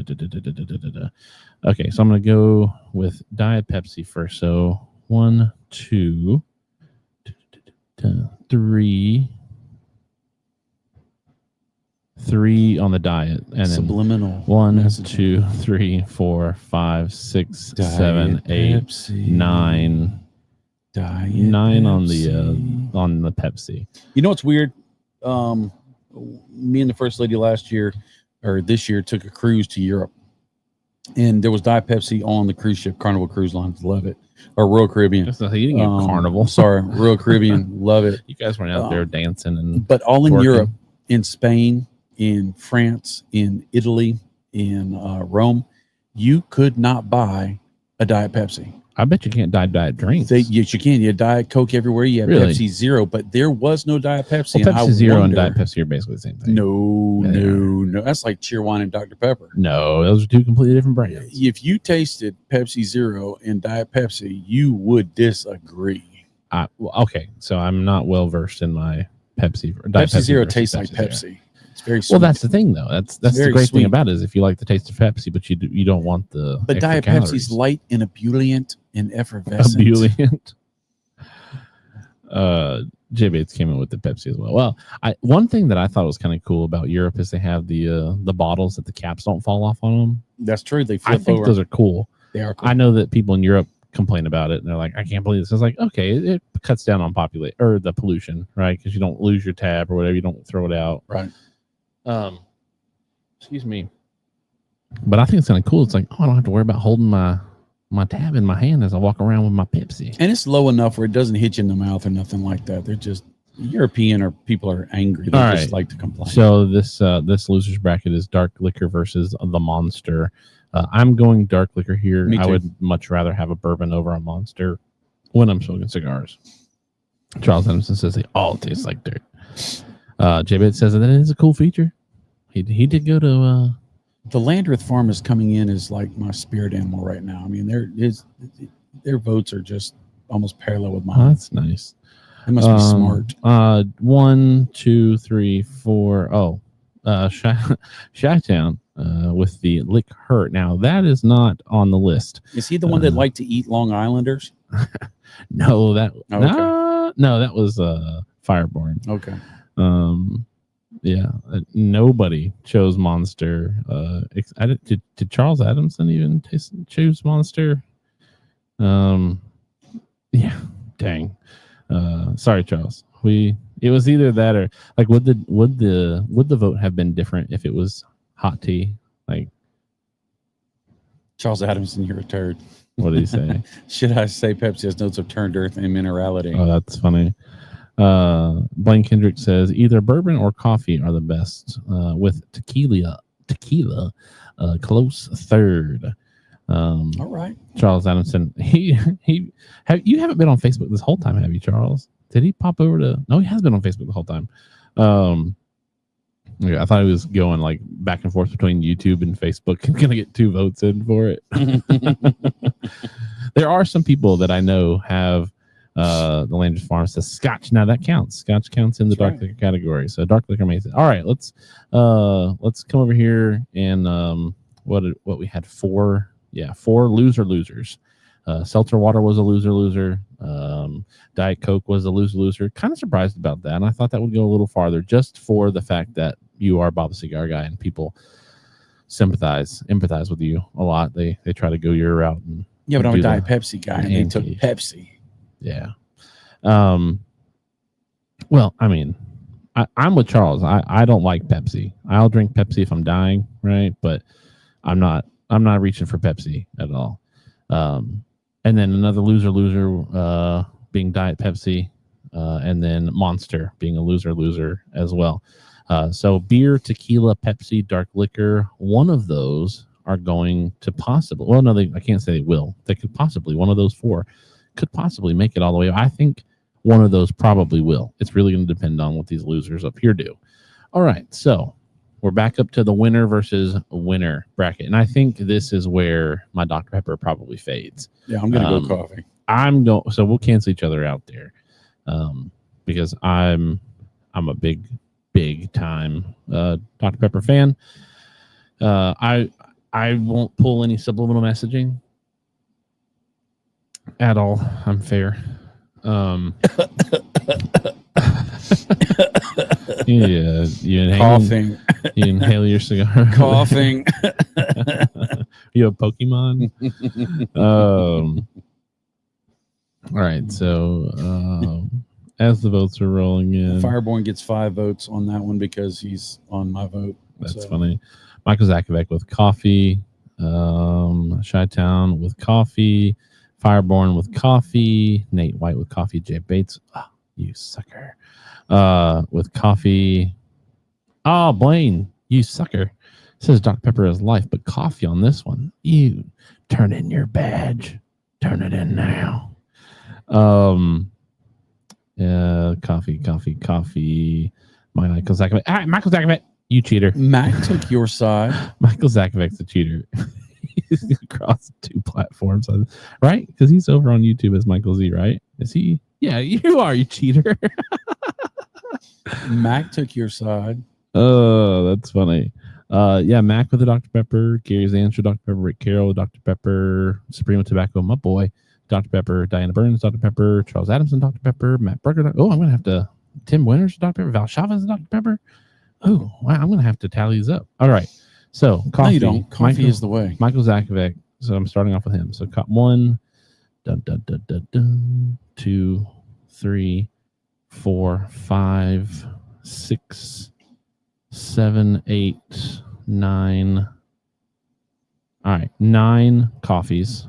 Okay, so I'm going to go with Diet Pepsi first. So 1, 2, 3 on the diet, and subliminal. Then 1, 2, 3, 4, 5, 6, Diet 7, 8, Pepsi. 9. Diet 9 Pepsi. on the Pepsi. You know what's weird? Me and the first lady last year or this year took a cruise to Europe, and there was Diet Pepsi on the cruise ship, Carnival Cruise Lines. Love it. Or Royal Caribbean. You didn't get Carnival. Sorry, Royal Caribbean. Love it. You guys weren't out there dancing but all in working. Europe, in Spain, in France, in Italy, in Rome, you could not buy a Diet Pepsi. I bet you can't diet drinks. Yes, you can. You have Diet Coke everywhere. You have Really? Pepsi Zero, but there was no Diet Pepsi. Well, Pepsi Zero and Diet Pepsi are basically the same thing. No. That's like Cheerwine and Dr. Pepper. No, those are two completely different brands. If you tasted Pepsi Zero and Diet Pepsi, you would disagree. Okay, so I'm not well versed in my Pepsi. Pepsi Zero versus tastes like Zero. Pepsi. It's very sweet. Well, that's the thing, though. That's the very great sweet. thing about it is if you like the taste of Pepsi, but you don't want the But extra Diet calories. Pepsi's light and ebullient and effervescent. Ebullient. J Bates came in with the Pepsi as well. Well, one thing that I thought was kind of cool about Europe is they have the bottles that the caps don't fall off on them. That's true. They I flip think over. those are cool. They are cool. I know that people in Europe complain about it and they're like, I can't believe this. It's like, okay, it cuts down on the pollution, right? Because you don't lose your tab or whatever, you don't throw it out. Right. Excuse me. But I think it's kind of cool. It's like, I don't have to worry about holding my tab in my hand as I walk around with my Pepsi. And it's low enough where it doesn't hit you in the mouth or nothing like that. They're just European or people are angry. They just like to complain. So this losers bracket is dark liquor versus the Monster. I'm going dark liquor here. Me too. I would much rather have a bourbon over a Monster when I'm smoking cigars. Charles Emerson says they all taste like dirt. J-Bit says that it is a cool feature. He did go to... The Landreth farm is coming in as like my spirit animal right now. I mean, their votes are just almost parallel with mine. Oh, that's nice. They must be smart. 1, 2, 3, 4. Oh, Chi-Town with the Lick Hurt. Now that is not on the list. Is he the one that liked to eat Long Islanders? No, that Okay. no, that was Fireborn. Okay. Yeah, nobody chose Monster. Did Charles Adamson even choose Monster? Yeah, dang. Sorry, Charles. It was either that or like would the vote have been different if it was hot tea? Like Charles Adamson, you're a turd. What did he say? Should I say Pepsi has notes of turned earth and minerality? Oh, that's funny. Blaine Kendrick says either bourbon or coffee are the best, with tequila close third. All right. Charles Adamson. You haven't been on Facebook this whole time, have you, Charles? Did he pop over to? No, he has been on Facebook the whole time. Yeah, I thought he was going like back and forth between YouTube and Facebook and gonna get 2 votes in for it. There are some people that I know have the Landers Farm says Scotch. Now that counts. Scotch counts in the dark liquor category. So dark liquor makes it. All right, let's come over here and what we had 4 losers. Seltzer water was a loser. Diet Coke was a loser. Kind of surprised about that. And I thought that would go a little farther just for the fact that you are Bob the Cigar Guy and people empathize with you a lot. They try to go your route. Yeah, but I'm a Diet Pepsi guy and they took Pepsi. Yeah. Well, I mean, I'm with Charles. I don't like Pepsi. I'll drink Pepsi if I'm dying, right? But I'm not reaching for Pepsi at all. And then another loser being Diet Pepsi, and then Monster being a loser as well. So beer, tequila, Pepsi, dark liquor, one of those are going to possibly, well, no, I can't say they will. They could possibly, one of those 4 could possibly make it all the way. I think one of those probably will. It's really going to depend on what these losers up here do. All right, so we're back up to the winner versus winner bracket. And I think this is where my Dr. Pepper probably fades. Yeah, I'm going to go coffee. So we'll cancel each other out there. Because I'm a big time Dr. Pepper fan. I won't pull any subliminal messaging at all. I'm fair. Yeah, you inhale your cigar. Coughing. You a Pokemon? All right, so as the votes are rolling in, Fireborn gets 5 votes on that one because he's on my vote. That's funny. Michael Zakovic with coffee. Chi-Town with coffee. Fireborn with coffee. Nate White with coffee. Jay Bates. Oh, you sucker. With coffee. Oh, Blaine, you sucker. Says Dr. Pepper is life, but coffee on this one. You turn in your badge. Turn it in now. Coffee. Michael Zakovic. Michael Zakovic, you cheater. Mac took your side. Michael Zakovic's a cheater. He's across 2 platforms, right? Because he's over on YouTube as Michael Z, right? Is he Yeah, you are, you cheater. Mac took your side. Oh, that's funny. Yeah, Mac with the Dr. Pepper, Gary's answer, Dr. Pepper, Rick Carroll with Dr. Pepper, Supreme Tobacco, my boy, Dr. Pepper, Diana Burns, Dr. Pepper, Charles Adamson, Dr. Pepper, Matt Berger. Oh, I'm going to have to, Tim Winters, Dr. Pepper, Val Chavez, Dr. Pepper. Oh, wow, I'm going to have to tally these up. All right. So, coffee. No, you don't. Coffee is the way. Michael Zakovic. So, I'm starting off with him. So, 1, 2, 3, 4, 5, 6, 7, 8, 9. All right, 9 coffees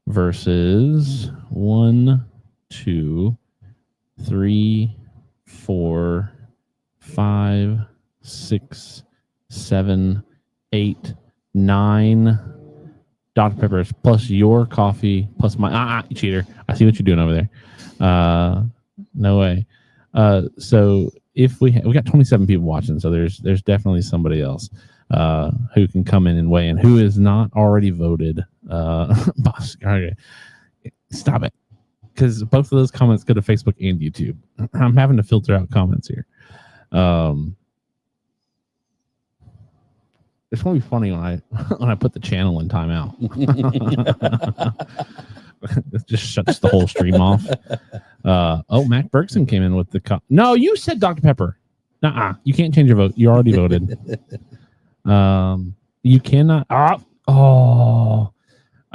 versus 1, 2, 3, 4, 5, 6, 7, 8, 9 Dr. Peppers plus your coffee plus my you cheater. I see what you're doing over there. No way. So if we got 27 people watching, so there's definitely somebody else who can come in and weigh in who is not already voted. Boss, stop it, because both of those comments go to Facebook and YouTube. I'm having to filter out comments here. It's gonna be funny when I put the channel in timeout. It just shuts the whole stream off. Mac Bergson came in with the no, you said Dr. Pepper. You can't change your vote. You already voted. You cannot.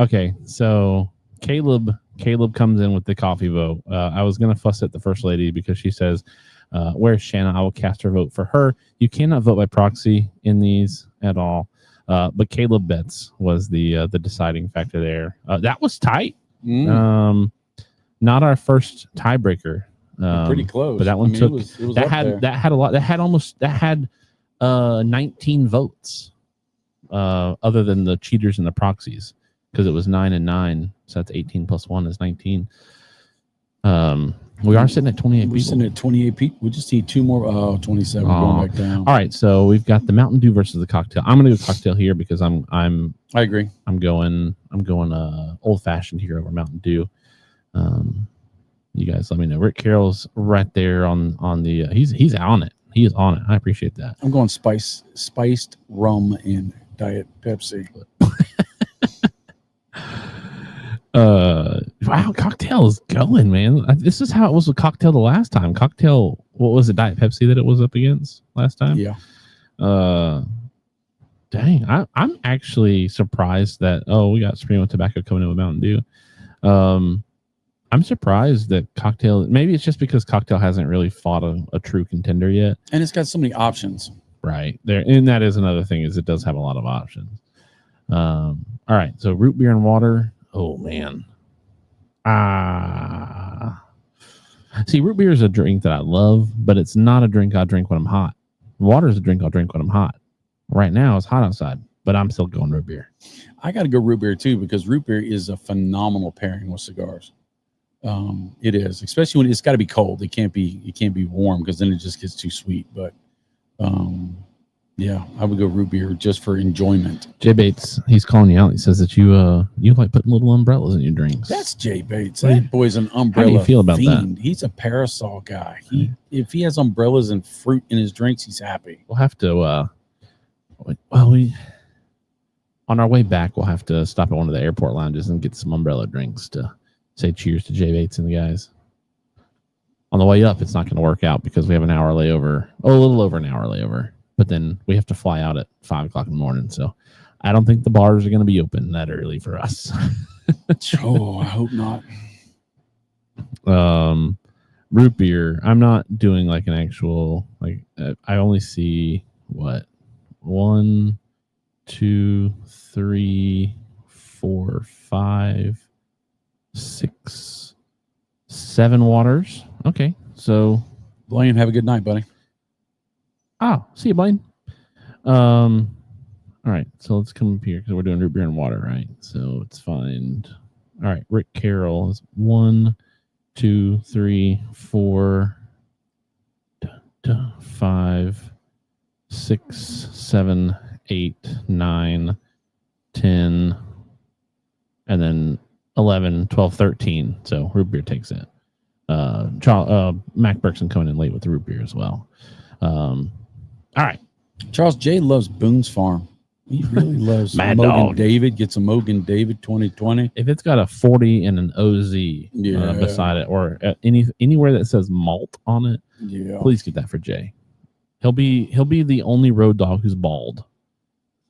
Okay. So Caleb comes in with the coffee vote. I was gonna fuss at the first lady because she says, "Where's Shanna? I will cast her vote for her." You cannot vote by proxy in these at all. But Caleb Betts was the deciding factor there. That was tight. Not our first tiebreaker. Pretty close, but that one took. It was that had a lot. That had 19 votes. Other than the cheaters and the proxies, because it was 9 and 9, so that's 18 plus 1 is 19. We are sitting at 28 people. We're sitting at 28 people. We just need 2 more. 27. Going back down. All right, so we've got the Mountain Dew versus the cocktail. I'm going to go cocktail here because I agree. I'm going old fashioned here over Mountain Dew. You guys let me know. Rick Carroll's right there on the. He's on it. He is on it. I appreciate that. I'm going spiced rum and Diet Pepsi. Wow, cocktail is going, man. This is how it was with cocktail the last time. Cocktail, what was it, Diet Pepsi that it was up against last time? Yeah. Dang, I'm actually surprised that we got Supreme Tobacco coming in with Mountain Dew. I'm surprised that cocktail. Maybe it's just because cocktail hasn't really fought a true contender yet, and it's got so many options. Right there, and that is another thing, is it does have a lot of options. All right, so root beer and water. Oh man, see, root beer is a drink that I love, but it's not a drink I drink when I'm hot. Water is a drink I'll drink when I'm hot. Right now it's hot outside, but I'm still going root beer. I got to go root beer too, because root beer is a phenomenal pairing with cigars. It is, especially when it's got to be cold. It can't be warm, because then it just gets too sweet. But yeah, I would go root beer just for enjoyment. Jay Bates, he's calling you out. He says that you like putting little umbrellas in your drinks. That's Jay Bates. That boy's an umbrella. How do you feel about fiend. that? He's a parasol guy. If he has umbrellas and fruit in his drinks, he's happy. We'll have to. On our way back, we'll have to stop at one of the airport lounges and get some umbrella drinks to say cheers to Jay Bates and the guys. On the way up, it's not going to work out because we have an hour layover. A little over an hour layover. But then we have to fly out at 5 o'clock in the morning. So I don't think the bars are going to be open that early for us. I hope not. Root beer. I'm not doing like an actual, I only see 1, 2, 3, 4, 5, 6, 7 waters. Okay. So Blaine, have a good night, buddy. See you, Blaine. All right, so let's come up here because we're doing root beer and water, right? So let's find. All right, Rick Carroll is 1, 2, 3, 4, 5, 6, 7, 8, 9, 10, and then 11, 12, 13. So root beer takes it. Mac Berkson coming in late with the root beer as well. All right. Charles J loves Boone's Farm. He really loves Mad Mogan Dog. David. Gets a Mogan David 2020. If it's got a 40 and an OZ beside it, or anywhere that says malt on it, please get that for Jay. He'll be the only road dog who's bald,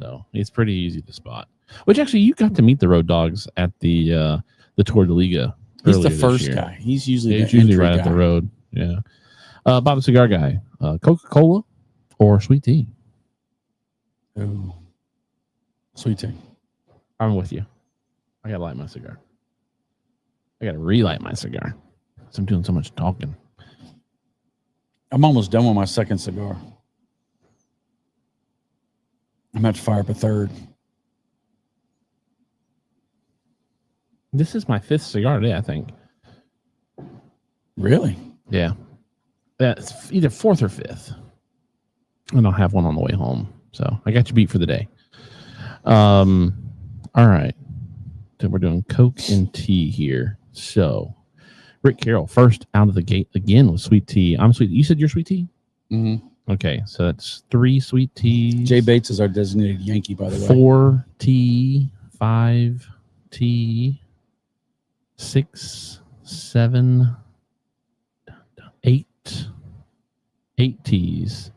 so it's pretty easy to spot. Which actually, you got to meet the road dogs at the Tour de Liga. He's the first guy. He's usually right at the road. Yeah. Bob the Cigar Guy. Coca-Cola or sweet tea? Ooh. Sweet tea. I'm with you. I gotta light my cigar. I gotta relight my cigar. So I'm doing so much talking. I'm almost done with my second cigar. I'm about to fire up a third. This is my fifth cigar today, I think. Really? Yeah. That's either fourth or fifth. And I'll have one on the way home. So I got you beat for the day. All right. So we're doing Coke and tea here. So Rick Carroll, first out of the gate again with sweet tea. I'm sweet. You said you're sweet tea? Mm-hmm. Okay. So that's 3 sweet teas. Jay Bates is our designated Yankee, by the way. 4 tea, 5 tea, 6, 7, 8 teas.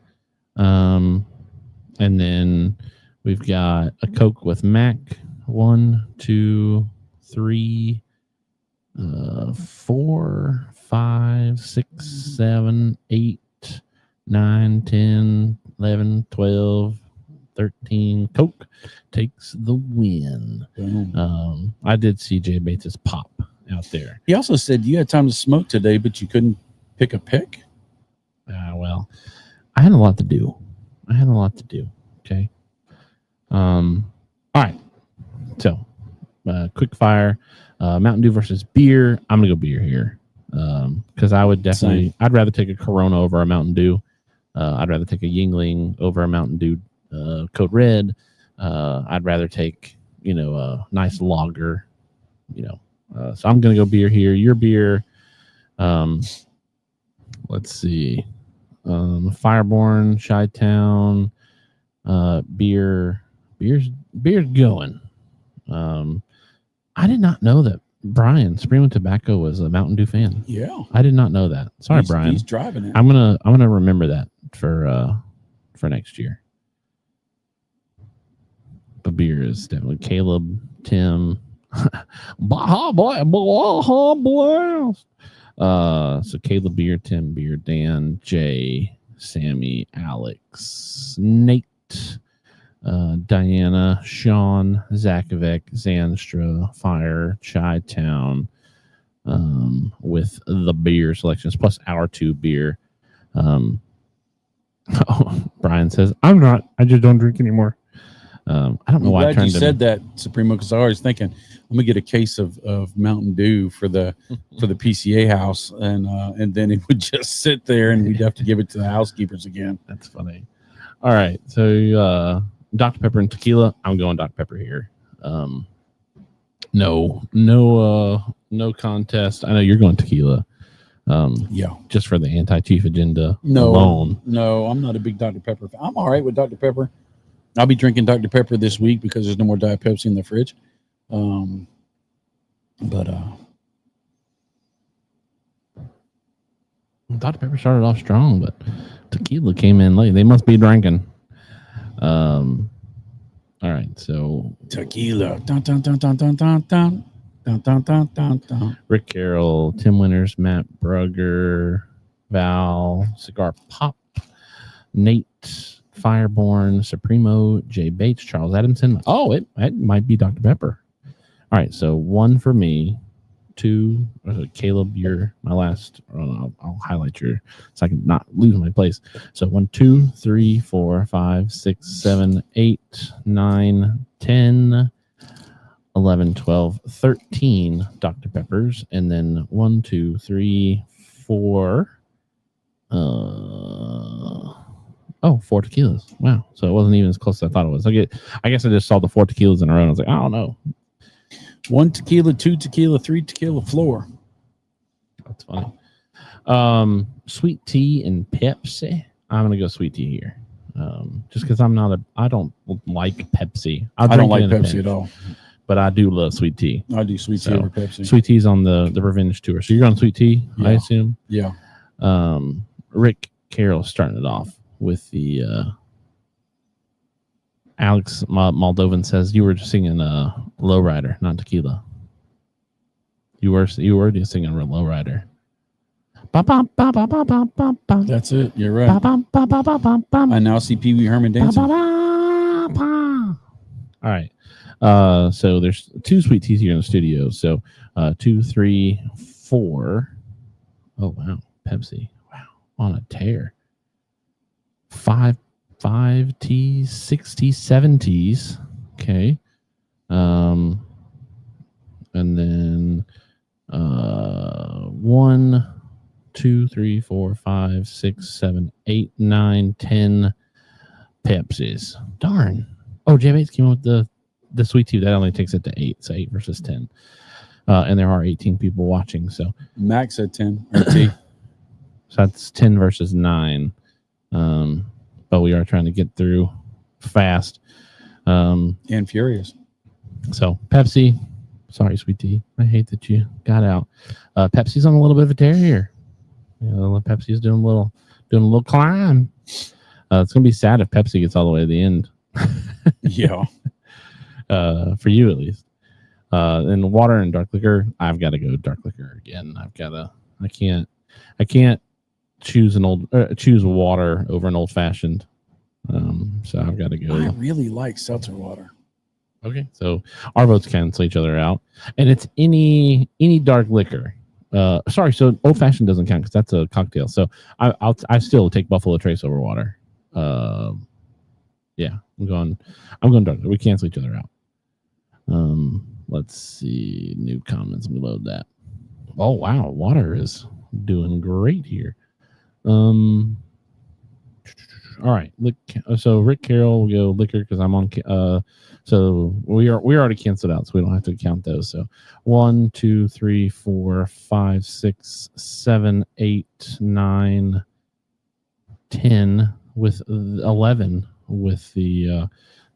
And then we've got a Coke with Mac. 1, 2, 3, 4, 5, 6, 7, 8, 9, 10, 11, 12, 13. Coke takes the win. I did see Jay Bates' pop out there. He also said you had time to smoke today, but you couldn't pick a pick. Well, I had a lot to do. Okay. All right. So, quick fire. Mountain Dew versus beer. I'm gonna go beer here. Because I would definitely. I'd rather take a Corona over a Mountain Dew. I'd rather take a Yingling over a Mountain Dew Code Red. I'd rather take a nice lager. So I'm gonna go beer here. Your beer. Let's see. Fireborn, Chi-Town, beer's going. I did not know that Brian Supremo Tobacco was a Mountain Dew fan. Yeah, I did not know that. Sorry, Brian. He's driving it. I'm gonna remember that for next year. But beer is definitely Caleb, Tim, Baja Blast. So Caleb beer, Tim beer, Dan, Jay, Sammy, Alex, Nate, Diana, Sean, Zakovic, Zanstra, Fire, Chi-Town, with the beer selections plus our 2 beer. Brian says, "I'm not. I just don't drink anymore." I don't know why I turned. You said that, Supremo, because I was thinking I'm gonna get a case of Mountain Dew for the PCA house, and then it would just sit there, and we'd have to give it to the housekeepers again. That's funny. All right, so Dr. Pepper and tequila. I'm going Dr. Pepper here. No contest. I know you're going tequila. Yeah, just for the anti-chief agenda alone. No, I'm not a big Dr. Pepper fan. I'm all right with Dr. Pepper. I'll be drinking Dr. Pepper this week because there's no more Diet Pepsi in the fridge. Dr. Pepper started off strong, but tequila came in late. They must be drinking. All right, so tequila. Dun, dun, dun, dun, dun, dun, dun. Dun, dun, dun, dun, dun. Rick Carroll, Tim Winters, Matt Brugger, Val, Cigar Pop, Nate, Fireborn, Supremo, Jay Bates, Charles Adamson. Oh, it might be Dr. Pepper. All right, so 1 for me, 2. Caleb, you're my last. I'll highlight your so I can not lose my place. So 1, 2, 3, 4, 5, 6, 7, 8, 9, 10, 11, 12, 13 Dr. Peppers, and then 1, 2, 3, 4. 4 tequilas. Wow. So it wasn't even as close as I thought it was. I guess I just saw the 4 tequilas in a row and I was like, I don't know. 1 tequila, 2 tequila, 3 tequila floor. That's funny. Sweet tea and Pepsi. I'm gonna go sweet tea here. Just because I don't like Pepsi. I don't like Pepsi at all. But I do love sweet tea. I do sweet tea over Pepsi. Sweet tea's on the Revenge tour. So you're on sweet tea, Yeah. I assume? Yeah. Rick Carroll's starting it off with the Alex Moldovan says you were just singing Lowrider, not Tequila. You were just singing Lowrider. That's it. You're right. I now see Pee Wee Herman dancing. All right. So there's 2 sweet teas here in the studio. So 2, 3, 4. Oh wow, Pepsi. Wow, on a tear. 5 teas, 6 teas, 7 teas. Okay. And then 1, 2, 3, 4, 5, 6, 7, 8, 9, 10 Pepsis. Darn. Oh, J8 came up with the sweet tea. That only takes it to 8. So 8 versus 10. And there are 18 people watching. So Max at 10. Or T. So that's 10 versus 9. But we are trying to get through fast. And furious. So Pepsi. Sorry, sweet tea. I hate that you got out. Pepsi's on a little bit of a tear here. Pepsi's doing a little climb. It's gonna be sad if Pepsi gets all the way to the end. Yeah. For you at least. And water and dark liquor, I've got to go dark liquor again. I can't choose water over an old fashioned. So I've got to go. I really like seltzer water. Okay, so our votes cancel each other out, and it's any dark liquor. Sorry, so old fashioned doesn't count because that's a cocktail. So I still take Buffalo Trace over water. Yeah, I'm going dark. We cancel each other out. Let's see new comments. Let me load that. Oh wow, water is doing great here. All right, so Rick Carroll will go liquor because I'm on. So we already canceled out, so we don't have to count those. So 1, 2, 3, 4, 5, 6, 7, 8, 9, 10 with 11 with the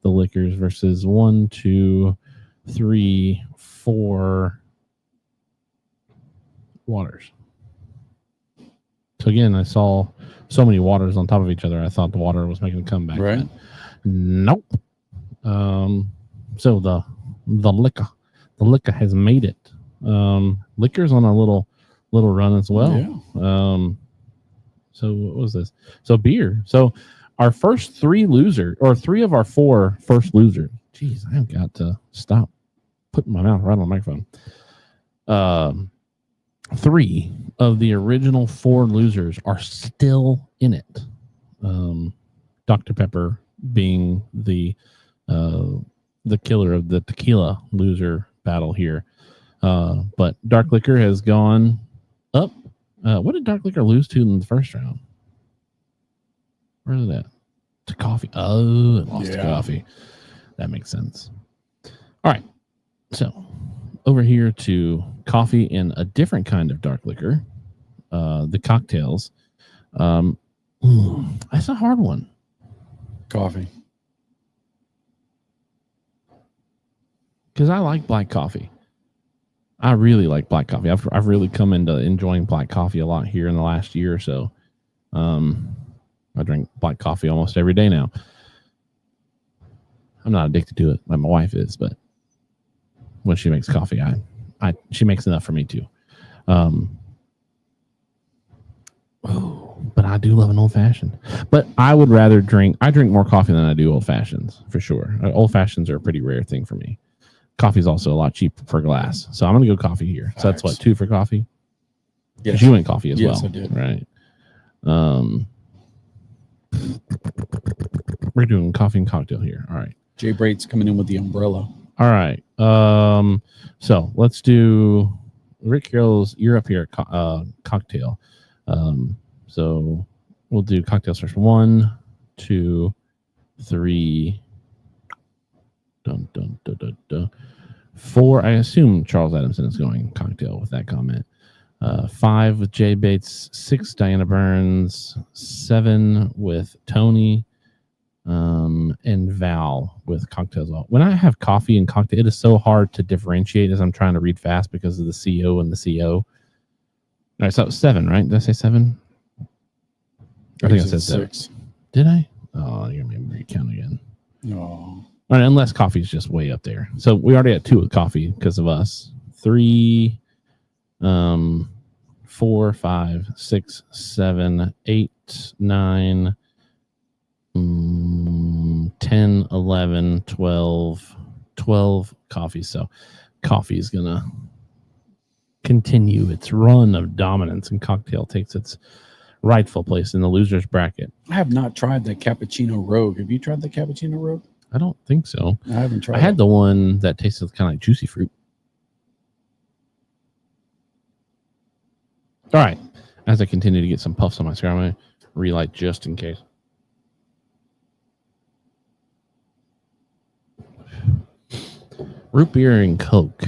liquors versus 1, 2, 3, 4 waters. So again, I saw so many waters on top of each other. I thought the water was making a comeback. Right. Nope. So the liquor has made it. Liquor's on a little run as well. Yeah. So what was this? So beer. So our first 3 of our 4 first losers. Jeez, I've got to stop putting my mouth right on the microphone. 3 of the original 4 losers are still in it. Dr. Pepper being the killer of the tequila loser battle here. But dark liquor has gone up. What did dark liquor lose to in the first round? Where is that? To coffee. Oh, it lost to coffee. That makes sense. All right. So over here to coffee and a different kind of dark liquor. The cocktails. That's a hard one. Coffee. Because I like black coffee. I really like black coffee. I've really come into enjoying black coffee a lot here in the last year or so. I drink black coffee almost every day now. I'm not addicted to it like my wife is, but when she makes coffee, she makes enough for me too. But I do love an old fashioned. But I would rather drink more coffee than I do old fashions for sure. Old fashions are a pretty rare thing for me. Coffee is also a lot cheaper per glass. So I'm going to go coffee here. So that's what, 2 for coffee? Yes. You went coffee as well. Yes, I did. Right. We're doing coffee and cocktail here. All right. Jay Brate's coming in with the umbrella. All right. So let's do Rick Carroll's You're Up Here cocktail. So we'll do cocktails first. 1, 2, 3. Dun, dun, dun, dun, dun. 4. I assume Charles Adamson is going cocktail with that comment. 5 with Jay Bates, 6 Diana Burns, 7 with Tony, and Val with cocktails. When I have coffee and cocktail, it is so hard to differentiate as I'm trying to read fast because of the CO and the CO. All right, so 7, right? Did I say 7? I think I said 6. Did I? Oh, you're going to make me recount again. No. All right, unless coffee's just way up there. So we already had 2 with coffee because of us. 3, 4, 5, 6, 7, 8, 9, 10, 11, 12 coffees. So coffee is going to continue its run of dominance, and cocktail takes its rightful place in the loser's bracket. I have not tried the Cappuccino Rogue. Have you tried the Cappuccino Rogue? I don't think so. I haven't tried I had the one that tasted kind of like juicy fruit. All right. As I continue to get some puffs on my cigar, I'm going to relight just in case. Root beer and Coke.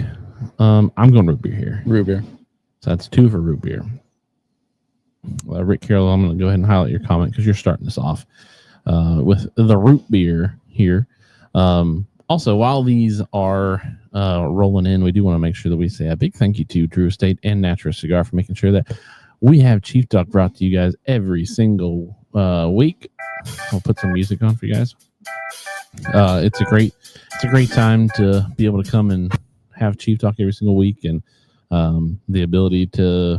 I'm going root beer here. Root beer. So that's 2 for root beer. Rick Carroll, I'm going to go ahead and highlight your comment because you're starting us off with the root beer here. Also, while these are rolling in, we do want to make sure that we say a big thank you to Drew Estate and Natura Cigar for making sure that we have Chief Talk brought to you guys every single week. I'll put some music on for you guys. It's a great time to be able to come and have Chief Talk every single week, and the ability to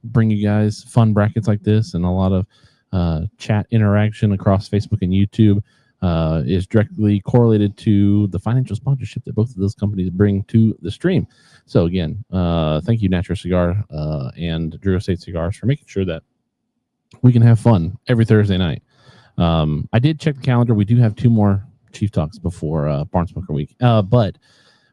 bring you guys fun brackets like this and a lot of chat interaction across Facebook and YouTube is directly correlated to the financial sponsorship that both of those companies bring to the stream. So again, thank you, Natura Cigar and Drew Estate Cigars, for making sure that we can have fun every Thursday night. I did check the calendar. We do have 2 more Chief Talks before Barn Smoker Week, but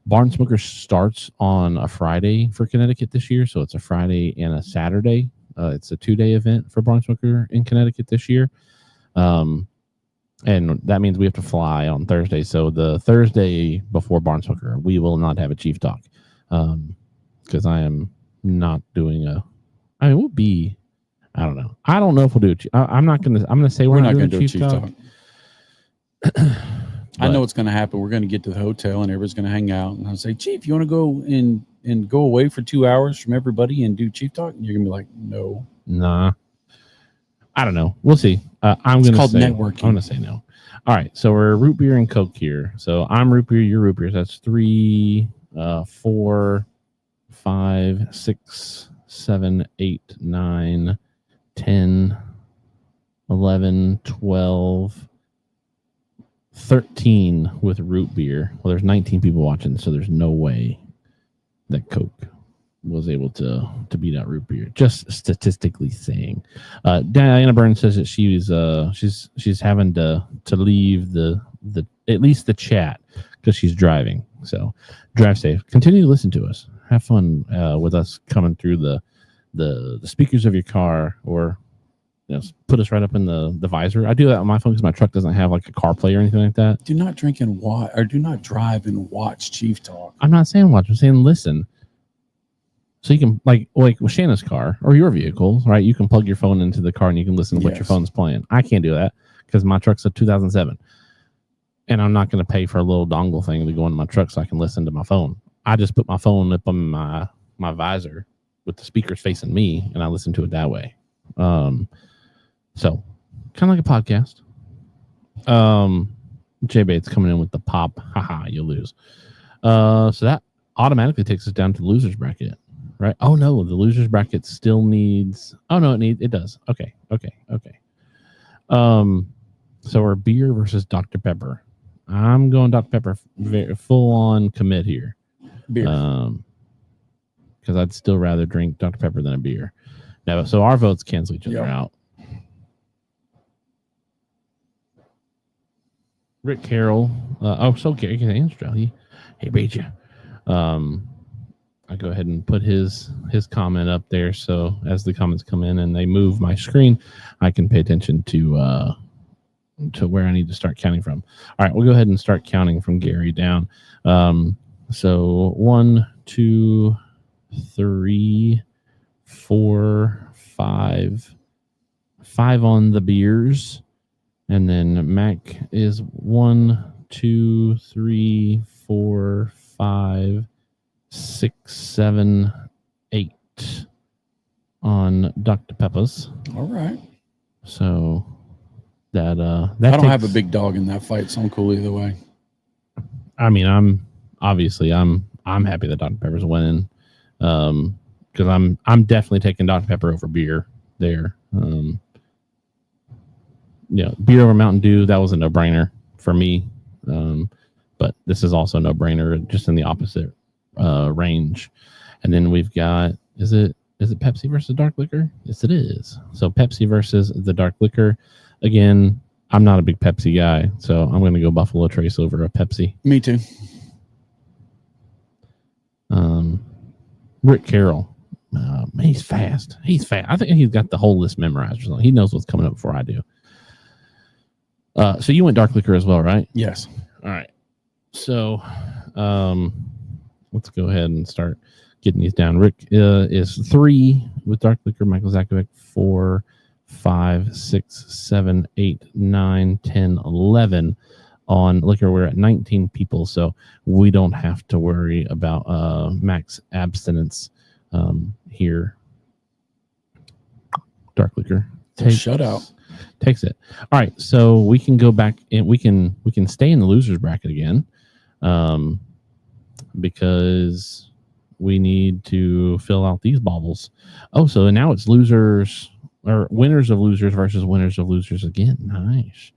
Barn Smoker starts on a Friday for Connecticut this year, so it's a Friday and a Saturday. It's a 2-day event for Barn Smoker in Connecticut this year. And that means we have to fly on Thursday. So the Thursday before Barn Smoker, we will not have a Chief Talk because I am not doing we'll be, I don't know. I don't know if we'll do it. I'm going to say we're not going to do Chief Talk. I know what's going to happen. We're going to get to the hotel and everybody's going to hang out. And I'll say, Chief, you want to go and go away for 2 hours from everybody and do Chief Talk? And you're going to be like, no. Nah. I don't know. We'll see. It's called networking. I'm going to say no. All right. So we're root beer and Coke here. So I'm root beer, you're root beer. So that's 3, 4, 5, 6, 7, 8, 9, 10, 11, 12, 13 with root beer. Well, there's 19 people watching, so there's no way that Coke was able to beat out root beer. Just statistically saying. Diana Burns says that she's having to leave the at least the chat because she's driving. So drive safe. Continue to listen to us. Have fun with us coming through the speakers of your car, or put us right up in the visor. I do that on my phone because my truck doesn't have like a CarPlay or anything like that. Do not drink and watch, or do not drive and watch Chief Talk. I'm not saying watch. I'm saying listen. So you can like with Shanna's car or your vehicle, right? You can plug your phone into the car and you can listen to what your phone's playing. I can't do that because my truck's a 2007, and I'm not going to pay for a little dongle thing to go into my truck so I can listen to my phone. I just put my phone up on my visor with the speakers facing me, and I listen to it that way. So kind of like a podcast. Jay Bates coming in with the pop. Haha, you lose. So that automatically takes us down to the loser's bracket, right? Oh no, the loser's bracket still needs. Oh no, it does. Okay. So we're beer versus Dr. Pepper. I'm going Dr. Pepper, full on commit here. Beer. Because I'd still rather drink Dr. Pepper than a beer. Now, so our votes cancel each other out. Rick Carroll. So Gary Anstra. He beat you. I go ahead and put his comment up there, so as the comments come in and they move my screen, I can pay attention to where I need to start counting from. All right, we'll go ahead and start counting from Gary down. So 1, 2, 3, 4, 5. 5 on the beers. And then Mac is 1, 2, 3, 4, 5, 6, 7, 8 on Dr. Pepper's. All right. So that I don't have a big dog in that fight, so I'm cool either way. I mean, I'm happy that Dr. Pepper's winning. Because I'm definitely taking Dr. Pepper over beer there. Beer over Mountain Dew, that was a no-brainer for me. But this is also a no-brainer, just in the opposite range. And then we've got, is it Pepsi versus dark liquor? Yes, it is. So Pepsi versus the dark liquor. Again, I'm not a big Pepsi guy, so I'm going to go Buffalo Trace over a Pepsi. Me too. Rick Carroll. He's fast. I think he's got the whole list memorized or something. He knows what's coming up before I do. So you went dark liquor as well, right? Yes. All right. So let's go ahead and start getting these down. Rick is 3 with dark liquor. Michael Zakovic 4, 5, 6, 7, 8, 9, 10, 11 on liquor. We're at 19 people, so we don't have to worry about max abstinence here. Dark liquor shutout takes it. All right, so we can go back and we can stay in the losers bracket again, because we need to fill out these baubles. Oh, so now it's losers or winners of losers versus winners of losers again. Nice.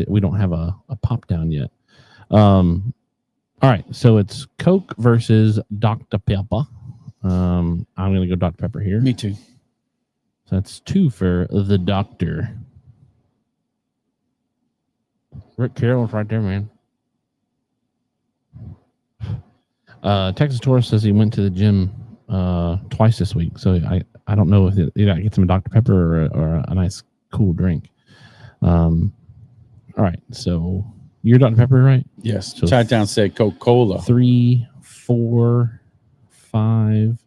We don't have a pop down yet. All right, so it's Coke versus Dr. Pepper. I'm going to go Dr. Pepper here. Me too. So that's 2 for the doctor. Rick Carroll's right there, man. Texas Taurus says he went to the gym twice this week. So I don't know if he gets him a Dr. Pepper or a nice cool drink. All right, so you're Dr. Pepper, right? Yes. So Chatdown said Coca-Cola. 3, 4, 5,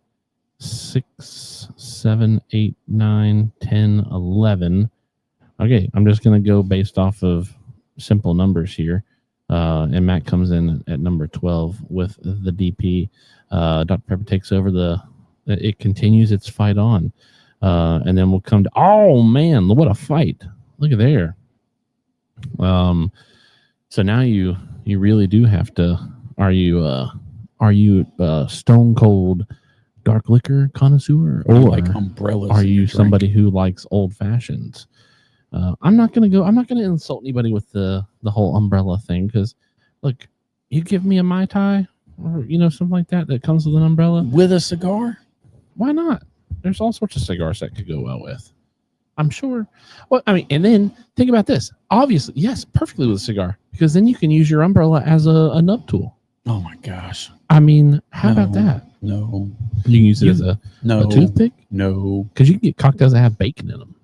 6, 7, 8, 9, 10, 11. Okay, I'm just going to go based off of simple numbers here. And Matt comes in at number 12 with the DP. Dr. Pepper takes over it continues its fight on. And then we'll come to, oh man, what a fight. Look at there. So now you really do have to, are you stone cold dark liquor connoisseur, or like umbrellas? Are you somebody who likes old fashions? I'm not gonna insult anybody with the whole umbrella thing, because look, you give me a Mai Tai or something like that comes with an umbrella with a cigar. Why not? There's all sorts of cigars that could go well with, I'm sure. Well, I mean, and then think about this. Obviously, yes, perfectly with a cigar, because then you can use your umbrella as a nub tool. Oh my gosh! I mean, how about that? No, you can use it as a toothpick. No, because you can get cocktails that have bacon in them.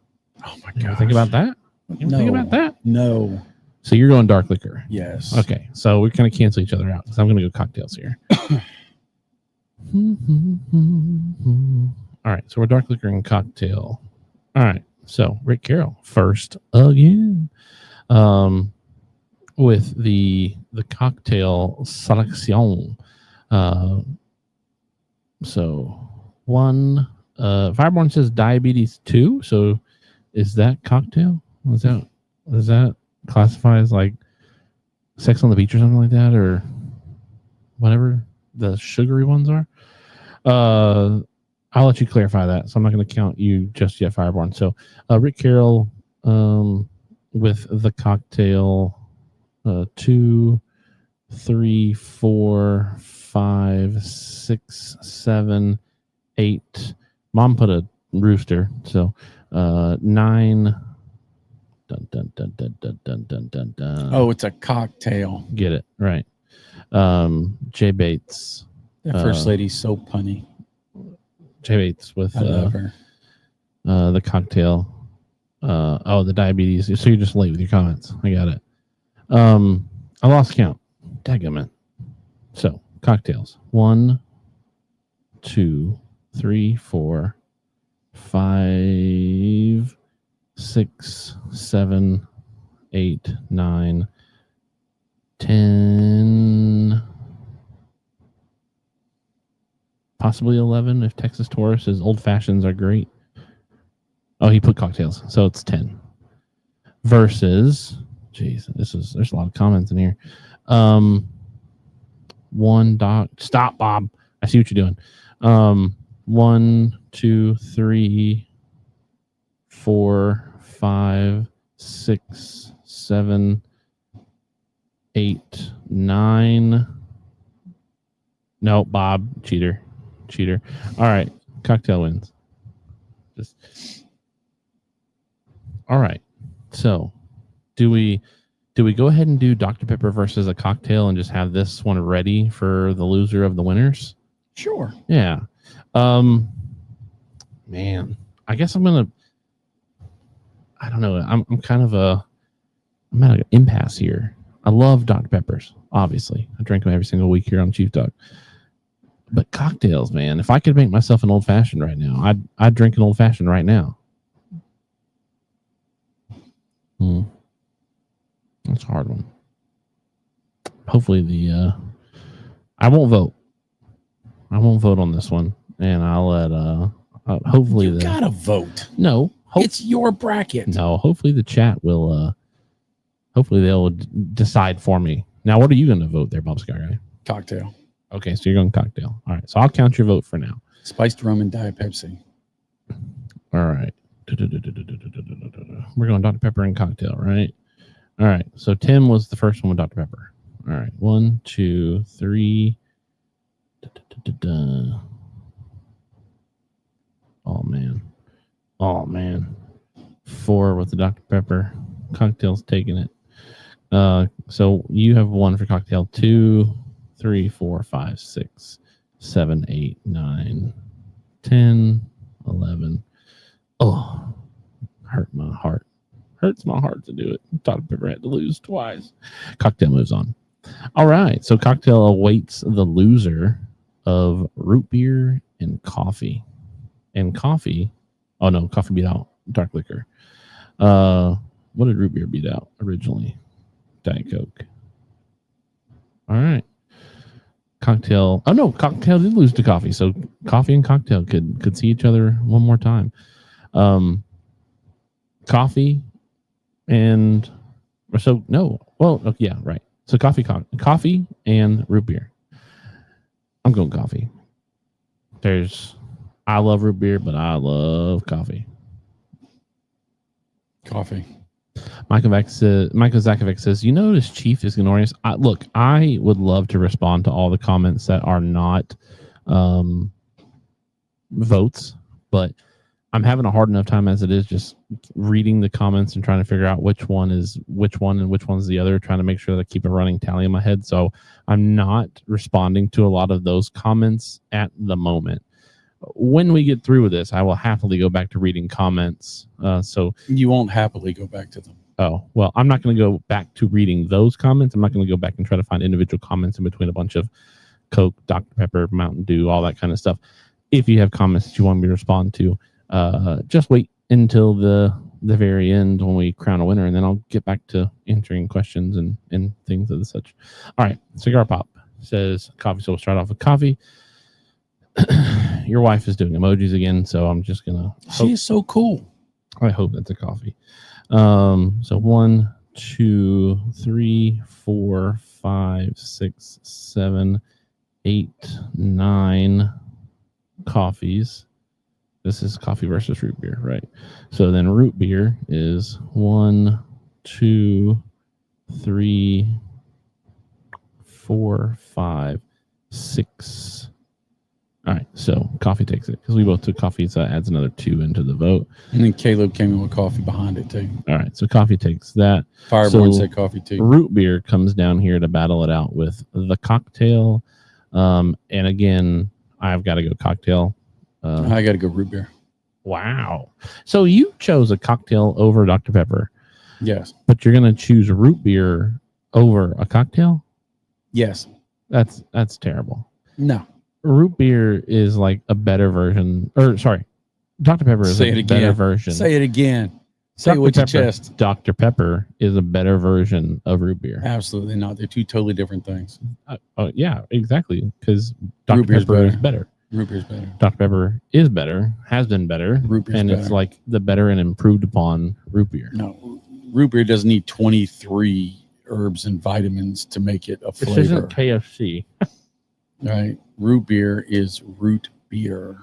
Oh my gosh! Think about that. Think about that. No. So you're going dark liquor. Yes. Okay. So we're going to cancel each other out, because I'm going to go cocktails here. All right. So we're dark liquor and cocktail. All right. So Rick Carroll first again, with the cocktail selection. So 1, Fireborn says diabetes 2. So is that cocktail? Is that classify as like Sex on the Beach or something like that, or whatever the sugary ones are? I'll let you clarify that, so I'm not going to count you just yet, Fireborn. So Rick Carroll with the cocktail 2, 3, 4, 5, 6, 7, 8. Mom put a rooster, so 9. Dun, dun, dun, dun, dun, dun, dun, dun, dun. Oh, it's a cocktail. Get it right. Jay Bates. That first lady's so punny. Jay Bates with I love her. The cocktail. The diabetes. So you're just late with your comments. I got it. I lost count. Dagummit. So cocktails. 1, 2, 3, 4, 5, 6, 7, 8, 9, 10, possibly 11 if Texas Taurus is old fashions are great. Oh, he put cocktails, so it's 10. Versus, geez, there's a lot of comments in here. One doc, stop, Bob. I see what you're doing. 1, 2, 3, 4, 5, 6, 7, 8, 9. No, Bob, cheater. All right, cocktail wins. All right. So, do we go ahead and do Dr. Pepper versus a cocktail and just have this one ready for the loser of the winners? Sure. Yeah. Man, I guess I don't know. I'm at an impasse here. I love Dr. Peppers, obviously. I drink them every single week here on Chief Dog. But cocktails, man, if I could make myself an old fashioned right now, I'd drink an old fashioned right now. That's a hard one. Hopefully I won't vote. I won't vote on this one, and I'll let hopefully you gotta vote. No, it's your bracket. No, hopefully the chat will. Hopefully they'll decide for me. Now, what are you going to vote there, Bob Sky Guy? Cocktail. Okay, so you're going cocktail. All right, so I'll count your vote for now. Spiced rum and Diet Pepsi. All right. We're going Dr. Pepper and cocktail, right? All right. So Tim was the first one with Dr. Pepper. All right. 1, 2, 3. Oh, man. 4 with the Dr. Pepper. Cocktail's taking it. So you have 1 for cocktail. 2, 3, 4, 5, 6, 7, 8, 9, 10, 11. Oh, hurt my heart. Hurts my heart to do it. Dr. Pepper had to lose twice. Cocktail moves on. All right. So cocktail awaits the loser of root beer and coffee. And coffee. Oh, no. Coffee beat out dark liquor. What did root beer beat out originally? Diet Coke. All right. Cocktail. Oh, no. Cocktail did lose to coffee. So coffee and cocktail could see each other one more time. Coffee and so no. Well, okay, yeah, right. So coffee and root beer. I'm going coffee. I love root beer, but I love coffee. Coffee. Michael Zakovic says, you notice Chief is glorious. Look, I would love to respond to all the comments that are not votes, but I'm having a hard enough time as it is just reading the comments and trying to figure out which one is which one and which one's the other, trying to make sure that I keep a running tally in my head. So I'm not responding to a lot of those comments at the moment. When we get through with this, I will happily go back to reading comments. So you won't happily go back to them. Oh, well, I'm not going to go back to reading those comments. I'm not going to go back and try to find individual comments in between a bunch of Coke, Dr. Pepper, Mountain Dew, all that kind of stuff. If you have comments that you want me to respond to, just wait until the very end when we crown a winner, and then I'll get back to answering questions and things of the such. All right, Cigar Pop says coffee, so we'll start off with coffee. Your wife is doing emojis again, so I'm just gonna. She's so cool. I hope that's a coffee. So 1, 2, 3, 4, 5, 6, 7, 8, 9 coffees. This is coffee versus root beer, right? So then root beer is 1, 2, 3, 4, 5, 6. All right, so coffee takes it because we both took coffee, so that adds another 2 into the vote. And then Caleb came in with coffee behind it too. All right, so coffee takes that. Fireborn said coffee too. Root beer comes down here to battle it out with the cocktail. And again, I've got to go cocktail. I got to go root beer. Wow. So you chose a cocktail over Dr. Pepper. Yes. But you're going to choose root beer over a cocktail? Yes. That's terrible. No. root beer is like a better version, or sorry, Dr. Pepper is Say a it better again. version. Say it again. Say it with your chest. Dr. Pepper is a better version of root beer. Absolutely not. They're two totally different things. Yeah, exactly. Because Dr. Root beer's Pepper is better. Root beer's better. Dr. Pepper is better, has been better, Root beer's and better. it's like the better and improved upon root beer. No, root beer doesn't need 23 herbs and vitamins to make it a flavor. This isn't KFC. Right? Root beer is root beer.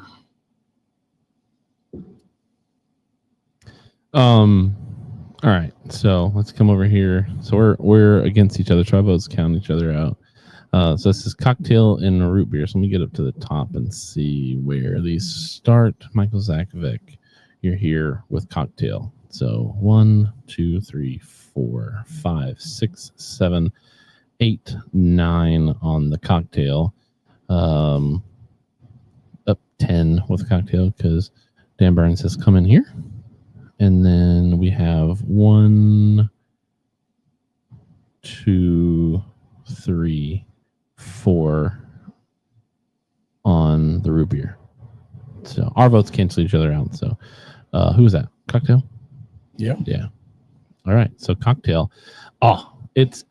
All right, so let's come over here. So we're against each other. So our votes count each other out. So this is cocktail and root beer. So let me get up to the top and see where these start. Michael Zakovic, you're here with cocktail. So 1, 2, 3, 4, 5, 6, 7, 8, 9 on the cocktail. Up 10 with cocktail because Dan Burns has come in here. And then we have 1, 2, 3, 4 on the root beer. So our votes cancel each other out. So who was that? Cocktail? Yeah. Yeah. All right. So cocktail. Oh, it's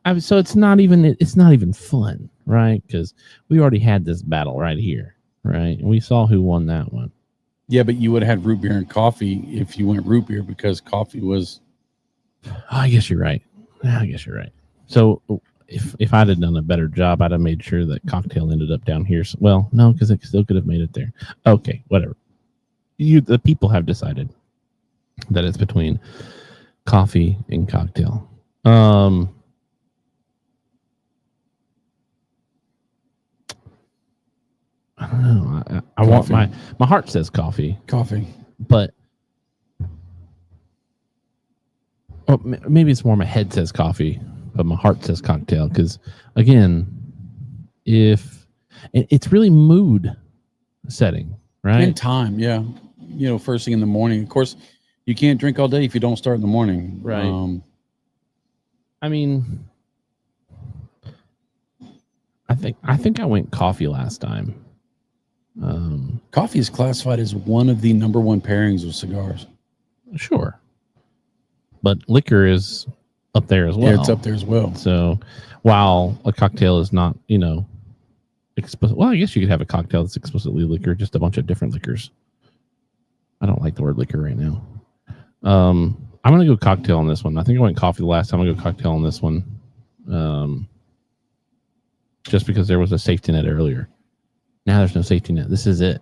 not even fun, right? Because we already had this battle right here, right? And we saw who won that one. Yeah, but you would have had root beer and coffee if you went root beer because coffee was. I guess you're right. So if I'd have done a better job, I'd have made sure that cocktail ended up down here. Well, no, because it still could have made it there. Okay, whatever. The people have decided that it's between coffee and cocktail. I don't know. I want my heart says coffee, but maybe it's more my head says coffee, but my heart says cocktail. Because again, if it's really mood setting, right? And time, yeah. You know, first thing in the morning. Of course, you can't drink all day if you don't start in the morning. Right. I mean, I think I went coffee last time. Coffee is classified as one of the number one pairings of cigars. Sure. But liquor is up there as well. Yeah, it's up there as well. So while a cocktail is not, explicit, well, I guess you could have a cocktail that's explicitly liquor, just a bunch of different liquors. I don't like the word liquor right now. I'm going to go cocktail on this one. I think I went coffee the last time. I'm going to go cocktail on this one. Just because there was a safety net earlier. Now there's no safety net. This is it.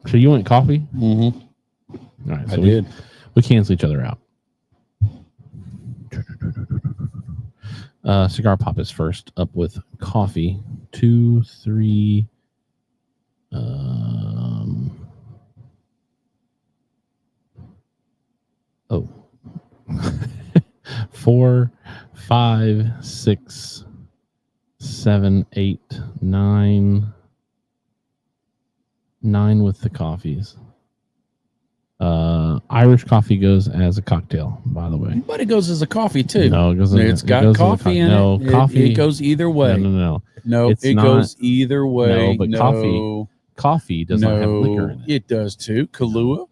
So you went coffee? Mm-hmm. All right. So I did. We cancel each other out. Cigar Pop is first up with coffee. 2, 3. 4, 5, 6, 7, 8, 9. 9 with the coffees. Irish coffee goes as a cocktail, by the way. But it goes as a coffee too. No, it goes. It's got coffee in it. No, coffee. It goes either way. No. No, it goes either way. No, but coffee does not have liquor in it. It does too. Kahlua,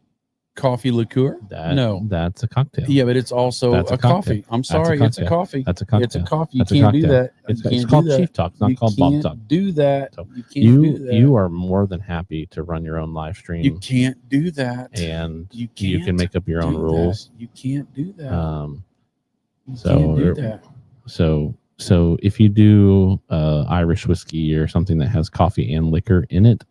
coffee liqueur. That's a cocktail. Yeah, but it's also a coffee. I'm sorry, it's a coffee. That's a cocktail. It's a coffee. You can't do that. It's called Chief Talk. It's not called Bob Talk. Do that. So you can't do that. You are more than happy to run your own live stream. You can't do that. And you can make up your own rules. You can't do that. So if you do Irish whiskey or something that has coffee and liquor in it,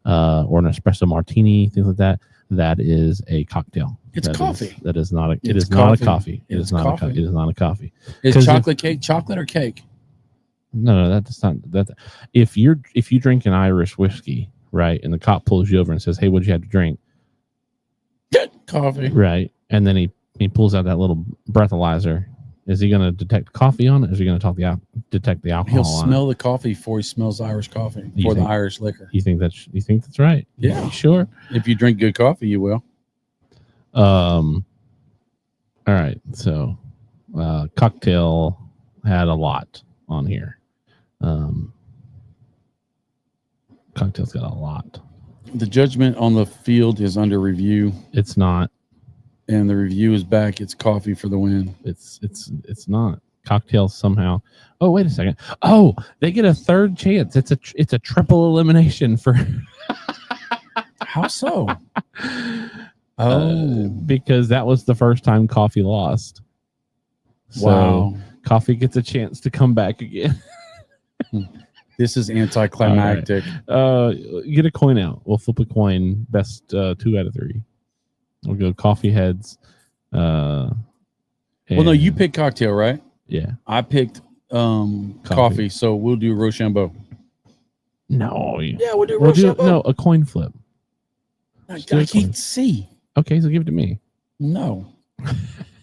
or an espresso martini, things like that, that is a cocktail. It's coffee. That is not a. It is not a coffee. It is not a coffee. It is not a coffee. Is chocolate cake chocolate or cake? No, that's not that. If you drink an Irish whiskey, right, and the cop pulls you over and says, "Hey, what'd you have to drink?" Coffee. Right, and then he pulls out that little breathalyzer. Is he going to detect coffee on it? Or is he going to detect the alcohol? He'll smell the coffee before he smells Irish coffee or the Irish liquor. You think that's right? Yeah, sure. If you drink good coffee, you will. All right. So, cocktail had a lot on here. cocktail's got a lot. The judgment on the field is under review, It's not. and the review is back. It's coffee for the win. It's not. Cocktails somehow. Oh, wait a second. Oh, they get a third chance. It's a triple elimination for. How so? Oh, because that was the first time coffee lost. So wow. coffee gets a chance to come back again. This is anticlimactic. Get a coin out. We'll flip a coin. Best 2 out of 3. We'll go coffee heads. Well, no, you picked cocktail, right? Yeah. I picked coffee, so we'll do Rochambeau. No. Yeah, we'll do Rochambeau. No, a coin flip. I can't see. Okay, so give it to me. No.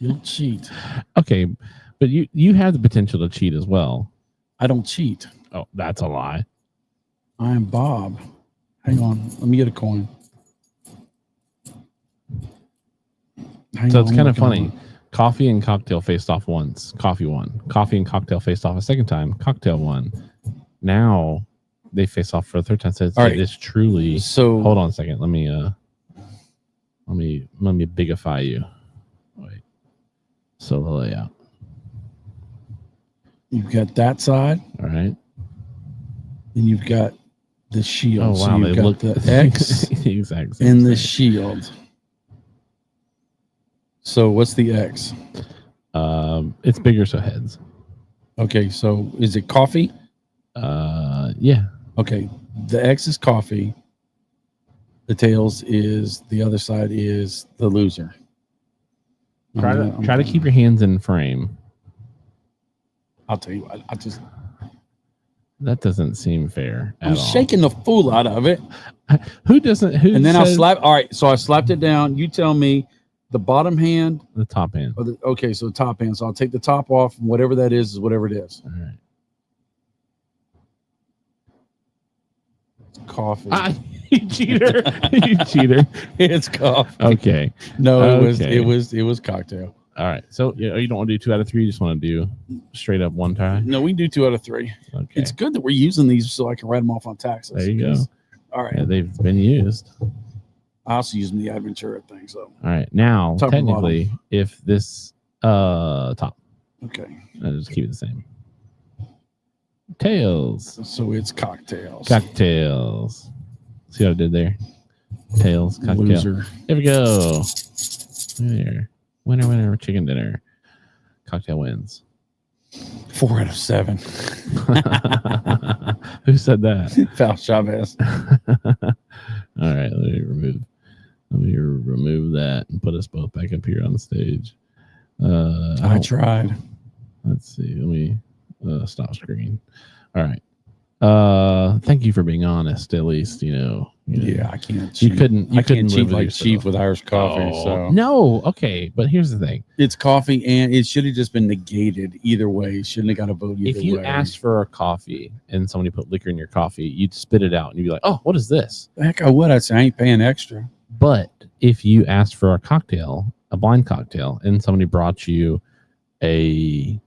You'll cheat. Okay, but you have the potential to cheat as well. I don't cheat. Oh, that's a lie. I'm Bob. Hang on. Let me get a coin. So it's kind of funny. Coffee and cocktail faced off once. Coffee won. Coffee and cocktail faced off a second time. Cocktail won. Now they face off for a third time. So All right. It is truly. So hold on a second. Let me bigify you. Wait. So the layout. You've got that side. All right. And you've got the shield. Oh wow! So you've they got look the X the exact same and the thing. shield. So what's the X? It's bigger, so heads. Okay, so is it coffee? Yeah. Okay, the X is coffee. The tails is the other side is the loser. Try to keep your hands in frame. I'll tell you what. That doesn't seem fair at I'm all. shaking the fool out of it. Who doesn't? Who? And then I'll says- slap. All right, so I slapped it down. You tell me the bottom hand. the top hand. Or okay, so the top hand. So I'll take the top off. And whatever that is whatever it is. All right. It's coffee. You cheater! You cheater! It's coffee. Okay. No, Okay. it was cocktail. All right. So you don't want to do 2 out of 3. You just want to do straight up one try. No, we can do 2 out of 3. Okay. It's good that we're using these so I can write them off on taxes. There you go. All right. Yeah, they've been used. I also use them in the Adventura thing. So All right. Now, Top and technically, if this top, okay. I'll just keep it the same. Tails. So it's cocktails. Cocktails. See what I did there? Tails. Cocktail. Loser. There we go. There. Winner, chicken dinner. Cocktail wins. 4 out of 7. Who said that? Val Chavez. All right, let me remove that and put us both back up here on the stage. I tried. Let's see. Let me stop screen. All right. Thank you for being honest. At least Yeah, I can't cheat. You couldn't cheat live with like yourself. cheap with Irish coffee. Oh, So no, okay, but here's the thing: it's coffee, and it should have just been negated either way. Shouldn't have got a vote either if you way. asked for a coffee and somebody put liquor in your coffee, you'd spit it out and you'd be like, "Oh, what is this?" Heck, I would. I'd say I ain't paying extra. But if you asked for a cocktail, a blind cocktail, and somebody brought you a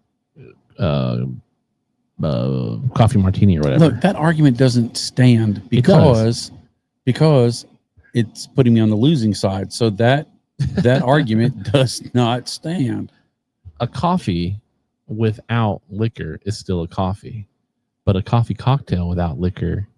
coffee martini or whatever, Look, that argument doesn't stand because it's putting me on the losing side. So that argument does not stand. a coffee without liquor is still a coffee, but a coffee cocktail without liquor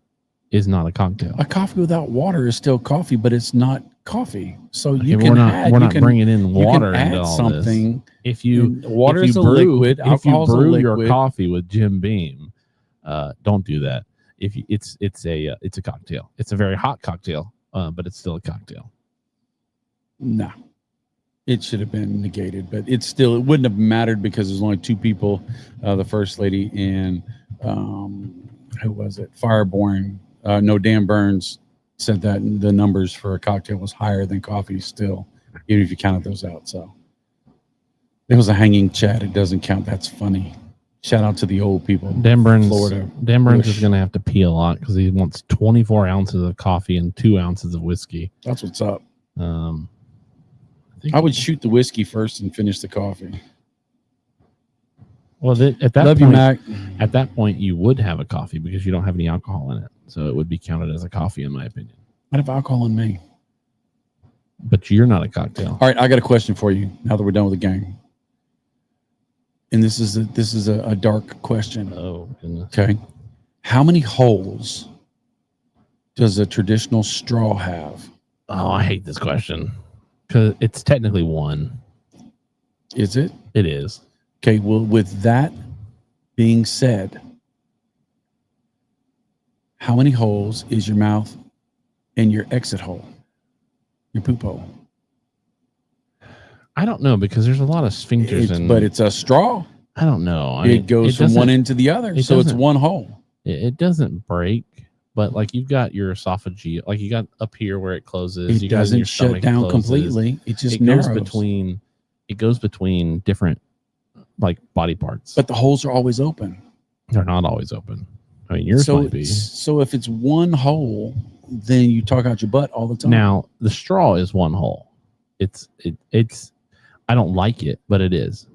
is not a cocktail. A coffee without water is still coffee, but it's not coffee. So Okay, you but can we're not add, bringing in you can water add into all something. this. If you Water if is you a brew, liquid. if you Alcohol is a brew your liquid. coffee with Jim Beam, don't do that. If you, it's a cocktail. It's a very hot cocktail, but it's still a cocktail. No, it should have been negated, but it wouldn't have mattered because there's only 2 people, the first lady and who was it? Fireborn. No, Dan Burns said that the numbers for a cocktail was higher than coffee still, even if you counted those out. So it was a hanging chat. It doesn't count. That's funny. Shout out to the old people. Dan Burns Florida. is going to have to pee a lot because he wants 24 ounces of coffee and 2 ounces of whiskey. That's what's up. I think I would shoot the whiskey first and finish the coffee. Well, at that Love point, you, Mac. at that point, you would have a coffee because you don't have any alcohol in it, so it would be counted as a coffee, in my opinion. I have alcohol in me. But you're not a cocktail. All right, I got a question for you. Now that we're done with the game, and this is a dark question. Oh, goodness. Okay, how many holes does a traditional straw have? Oh, I hate this question because it's technically one. Is it? It is. Okay. Well, with that being said, how many holes is your mouth and your exit hole? Your poop hole. I don't know because there's a lot of sphincters, But it's a straw. I don't know. It goes from one end to the other, so it's one hole. It doesn't break, but like you've got your esophageal, like you got up here where it closes. It doesn't shut down completely. It just goes narrows. between. It goes between different like body parts, But the holes are always open. they're not always open. I mean, yours might be. So if it's one hole, then you talk out your butt all the time. Now the straw is one hole. It's. I don't like it, but it is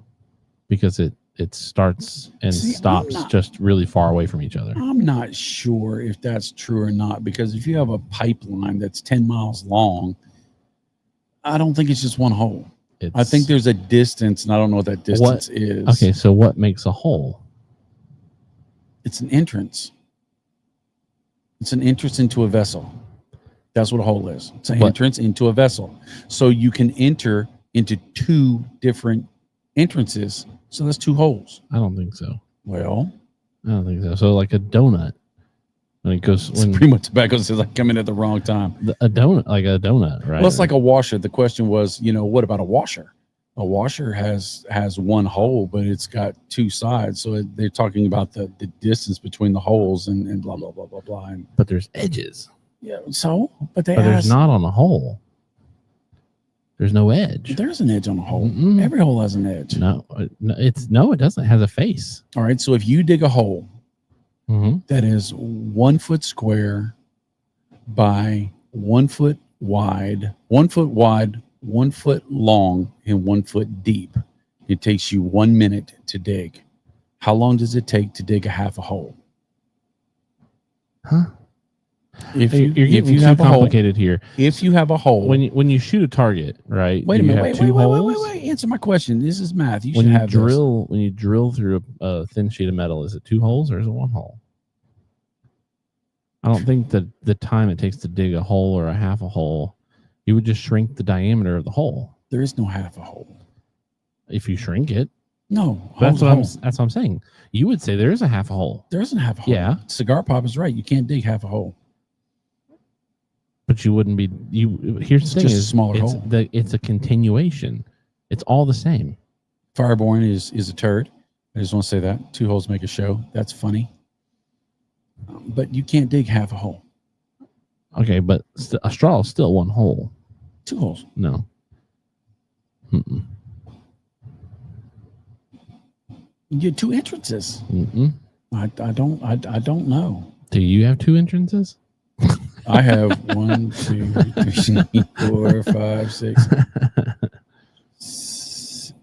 because it starts and stops just really far away from each other. I'm not sure if that's true or not, because if you have a pipeline that's 10 miles long, I don't think it's just one hole. I think there's a distance, and I don't know what that distance is. Okay, so what makes a hole? It's an entrance. It's an entrance into a vessel. That's what a hole is. It's an entrance into a vessel. So you can enter into two different entrances. So that's two holes. I don't think so. Well, I don't think so. So like a donut, when it goes, it's pretty much tobacco says I come in at the wrong time. A donut, like a donut, right? Well, it's like a washer. The question was, what about a washer? A washer has one hole, but it's got two sides. So they're talking about the distance between the holes and blah, blah, blah, blah, blah. But there's edges. Yeah. So, but there's not on a hole. There's no edge. There's an edge on a hole. Mm-mm. Every hole has an edge. No, it doesn't. It has a face. All right. So if you dig a hole that is 1 foot square by 1 foot wide, 1 foot long, and 1 foot deep, it takes you 1 minute to dig. How long does it take to dig a half a hole? Huh? You're getting too complicated here. If you have a hole, when you shoot a target, right? Wait a minute. Wait. Answer my question. This is math. When you drill through a thin sheet of metal, is it 2 holes or is it 1 hole? I don't think that the time it takes to dig a hole or a half a hole, you would just shrink the diameter of the hole. There is no half a hole. If you shrink it. No. That's what I'm saying. You would say there is a half a hole. There isn't a half a hole. Yeah. Cigar Pop is right. You can't dig half a hole. But you wouldn't be. Here's the thing: just a smaller hole. It's a continuation. It's all the same. Fireborn is a turd. I just want to say that 2 holes make a show. That's funny. But you can't dig half a hole. Okay, but a straw is still 1 hole. 2 holes. No. Mm-mm. You get 2 entrances. Mm-mm. I don't know. Do you have 2 entrances? I have 1, 2, 3, 4, 5, 6.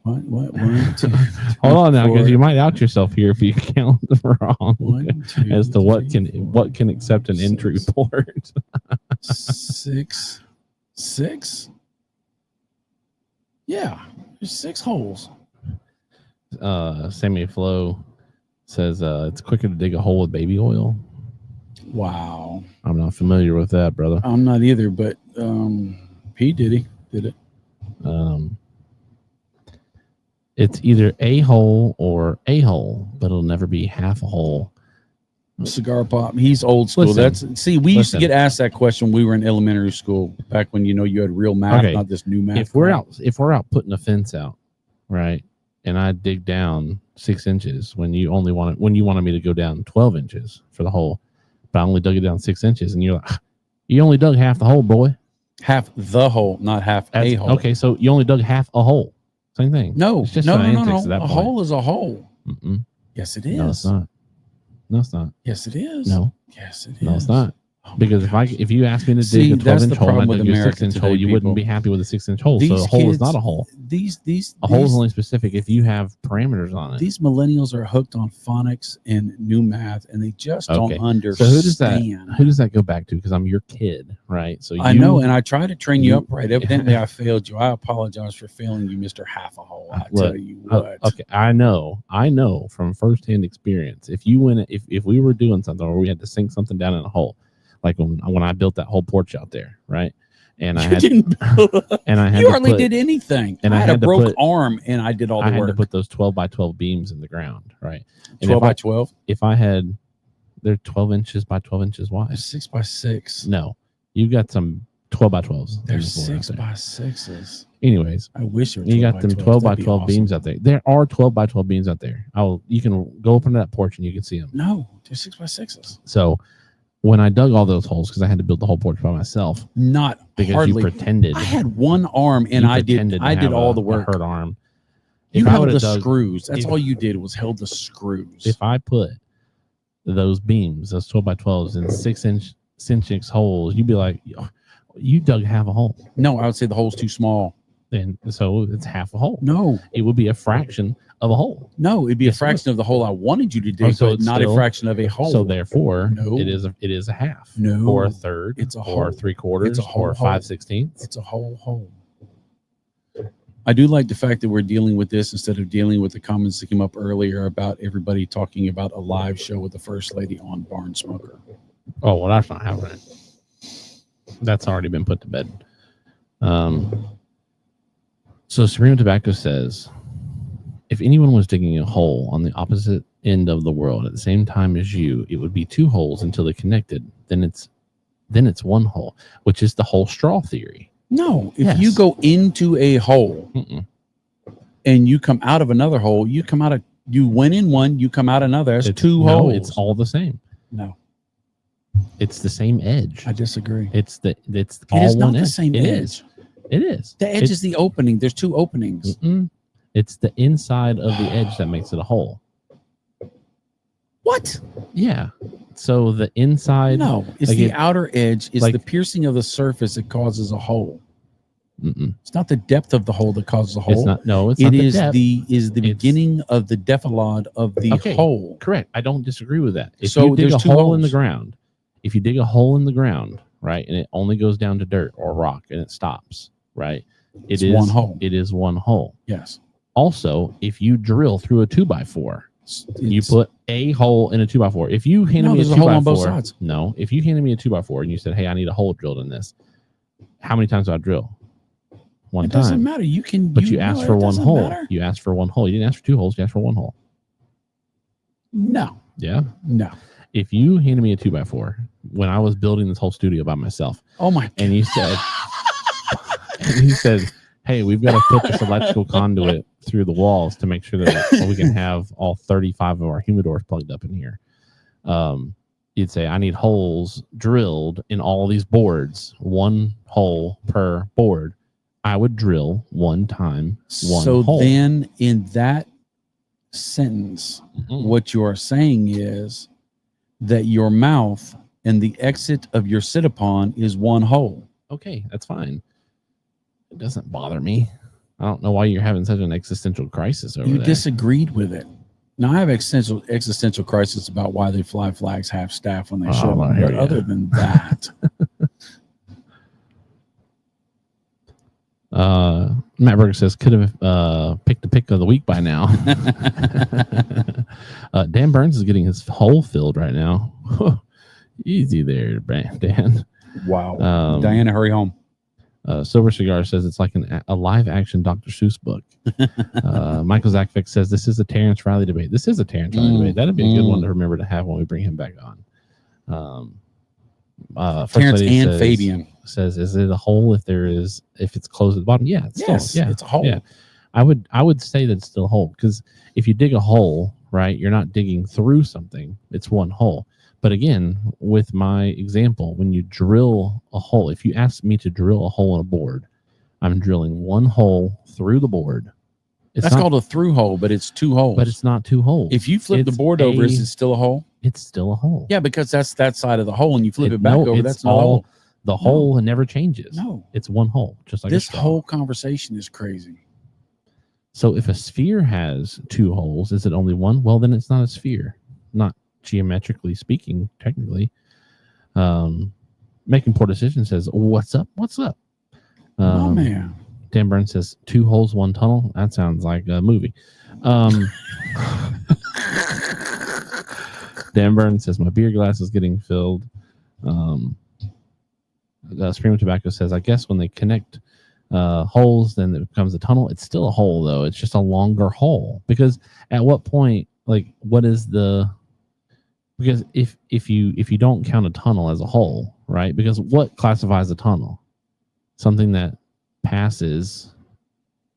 What? 1, 2. Hold on now, because you might out yourself here if you count wrong 1, 2, as to 3, what can accept an entry port. 6. Yeah, there's 6 holes. Sammy Flo says it's quicker to dig a hole with baby oil. Wow. I'm not familiar with that, brother. I'm not either, but he did it. It's either a hole or a hole, but it'll never be half a hole. Cigar Pop, he's old school. We used to get asked that question when we were in elementary school back when you had real math, not this new math. If we're out putting a fence out, right, and I dig down 6 inches when you wanted me to go down 12 inches for the hole, but I only dug it down 6 inches, and you're like, you only dug half the hole, boy. Half the hole, not half a hole. Okay, so you only dug half a hole. Same thing. No, it's just no. A hole is a hole. Mm-mm. Yes, it is. No, it's not. No, it's not. Yes, it is. No. Yes, it is. No, it's not. Because if you asked me to See, dig a that's 12-inch the hole and I problem with dug you a America 6-inch today, hole, you wouldn't people. be happy with a 6-inch hole. So These a hole is kids- not a hole. These A hole is only specific if you have parameters on it. These millennials are hooked on phonics and new math, and they just Okay. don't understand. So who does that go back to? Because I'm your kid, right? So I know, and I try to train you up right. you- Evidently, I failed you. I apologize for failing you, Mr. Half a Hole. I Look, tell you what. okay, I know from firsthand experience. If we were doing something or we had to sink something down in a hole, like when I built that whole porch out there, right? And I didn't. and I had You to hardly put, did anything. and I had a to broke put- arm, and I did all the I had work. to put those 12x12 beams in the ground, right? And 12 by 12. If I had, they're 12 inches by 12 inches wide. They're 6 by 6. No, you got some 12x12s. They're 6 by 6s. Anyways, I wish you got them 12 by 12 beams out there. There are 12 by 12 beams out there. You can go up into that porch and you can see them. No, they're 6 by 6s. So when I dug all those holes, because I had to build the whole porch by myself, Not because hardly. you pretended. I had one arm, and you I did. pretended to I did have all the a work. hurt arm. You If I held would've the screws. That's if- all you did was held the screws. If I put those beams, those 12 by 12s, in 6-inch holes, you'd be like, you dug half a hole. No, I would say the hole's too small. And so it's half a hole. No, It would be a fraction of a hole. no, it'd be Yes, a fraction of the hole I wanted you to dig, Oh, so but it's not still- a fraction of a hole. So therefore, No. it is a half. No. Or a third. It's a or whole. 3/4. It's a whole or hole. 5/16. It's a whole hole. I do like the fact that we're dealing with this instead of dealing with the comments that came up earlier about everybody talking about a live show with the First Lady on Barn Smoker. Oh, well, that's not happening. That's already been put to bed. So Supreme Tobacco says, if anyone was digging a hole on the opposite end of the world at the same time as you, it would be 2 holes until they connected. Then it's 1 hole, which is the whole straw theory. No, if Yes. you go into a hole Mm-mm. and you come out of another hole, you went in one, you come out another. That's 2 holes. It's all the same. No, It's the same edge. I disagree. It's It all is one not the edge. same It edge. is. It is. The edge is the opening. There's 2 openings. Mm-mm. It's the inside of the edge that makes it a hole. What? Yeah. So the inside. No, it's like the it- outer edge. It's like- the piercing of the surface that causes a hole. Mm-mm. It's not the depth of the hole that causes a hole. It's not. No, it's It not the is depth. the It's- beginning of the defilade of the Okay. hole. Correct. I don't disagree with that. If So you dig there's a 2 hole in the holes. ground, if you dig a hole in the ground, right, and it only goes down to dirt or rock and it stops, right? It's one hole. It is 1 hole. Yes. Also, if you drill through a 2x4, you It's- put a hole in a 2x4. If you handed No, me a there's a 2x4, hole on both sides. No, if you handed me a 2x4 and you said, "Hey, I need a hole drilled in this," how many times do I drill? One It doesn't time. matter. You can. But you asked no, for it 1 doesn't hole. matter. You asked for 1 hole. You didn't ask for 2 holes. You asked for 1 hole. No, Yeah. no. If you handed me a 2x4 when I was building this whole studio by myself, Oh my! and you said, "Hey, we've got to put this electrical conduit through the walls to make sure that we can have all 35 of our humidors plugged up in here." You'd say, "I need holes drilled in all these boards, 1 hole per board." I would drill 1 time, 1 So hole. then, in that sentence, Mhm. what you are saying is that your mouth and the exit of your sit upon is 1 hole. Okay, that's fine. It doesn't bother me. I don't know why you're having such an existential crisis over You there. disagreed with it. Now I have existential crisis about why they fly flags half staff when they show well, up. here But you other go. than that, Matt Berger says could have picked the pick of the week by now. Dan Burns is getting his hole filled right now. Easy there, Dan. wow. Diana, hurry home. Silver Cigar says it's like a live action Dr. Seuss book. Michael Zakvik says this is a Terrence Riley debate. This is a Terrence Riley debate. That'd be a good one to remember to have when we bring him back on. First Terrence Lady and says, Fabian. says, is it a hole if it's closed at the bottom? Yeah, it's Yes, still, yeah, it's a hole. Yeah, I would say that it's still a hole because if you dig a hole, right, you're not digging through something. It's 1 hole. But again, with my example, when you drill a hole, if you ask me to drill a hole in a board, I'm drilling 1 hole through the board, That's called a through hole, but it's 2 holes. But it's not 2 holes. If you flip the board over, is it still a hole? It's still a hole. Yeah, because that's that side of the hole, and you flip it back over. That's all. The hole never changes. No, it's 1 hole, just like this whole conversation is crazy. So if a sphere has 2 holes, is it only 1? Well, then it's not a sphere. Not geometrically speaking, technically. Making Poor Decision says, "What's up? What's up?" Oh man. Dan Burns says 2 holes, 1 tunnel. That sounds like a movie. Dan Burns says my beer glass is getting filled. Scream Tobacco says, I guess when they connect holes, then it becomes a tunnel. It's still a hole though. It's just a longer hole, because at what point, like, what is the? Because if you don't count a tunnel as a hole, right? Because what classifies a tunnel? Something that passes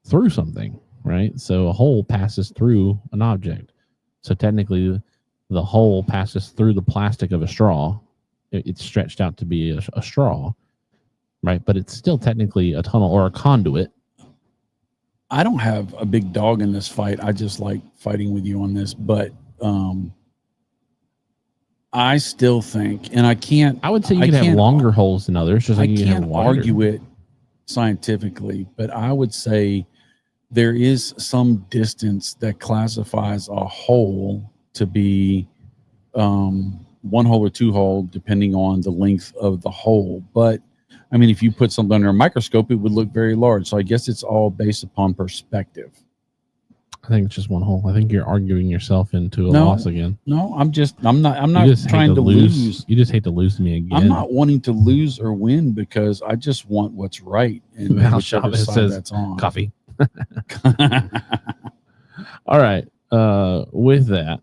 through something, right? So a hole passes through an object. So technically, the hole passes through the plastic of a straw. It's stretched out to be a straw, right? But it's still technically a tunnel or a conduit. I don't have a big dog in this fight. I just like fighting with you on this, but I still think, and I can't. I would say you can have longer holes than others. Just like I can't argue it scientifically, but I would say there is some distance that classifies a hole to be 1 hole or 2 hole, depending on the length of the hole. But I mean, if you put something under a microscope, it would look very large. So I guess it's all based upon perspective. I think it's just 1 hole. I think you're arguing yourself into a loss again. No, I'm not trying to lose. You just hate to lose me again. I'm not wanting to lose or win, because I just want what's right. And whichever side that's on. Coffee. All right. With that,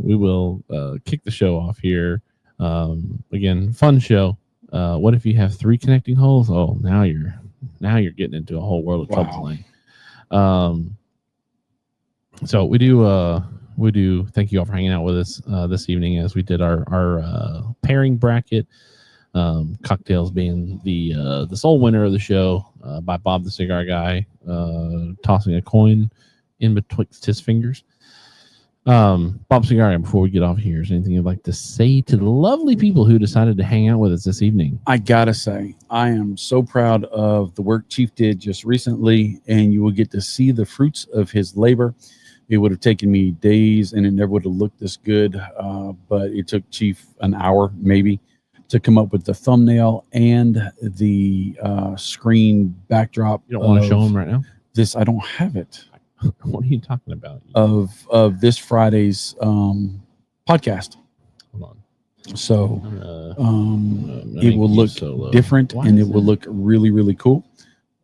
we will kick the show off here. Again, fun show. What if you have 3 connecting holes? Oh, now you're getting into a whole world of trouble. So we do thank you all for hanging out with us this evening as we did our pairing bracket. Cocktails being the sole winner of the show by Bob the Cigar Guy, tossing a coin in betwixt his fingers. Bob Cigar Guy, before we get off here, is anything you'd like to say to the lovely people who decided to hang out with us this evening? I gotta say, I am so proud of the work Chief did just recently, and you will get to see the fruits of his labor. It would have taken me days, and it never would have looked this good, but it took Chief an hour, maybe, to come up with the thumbnail and the screen backdrop. You don't want to show him right now? This, I don't have it. What are you talking about? Of this Friday's podcast. Hold on. So it will look different, and it will look really, really cool.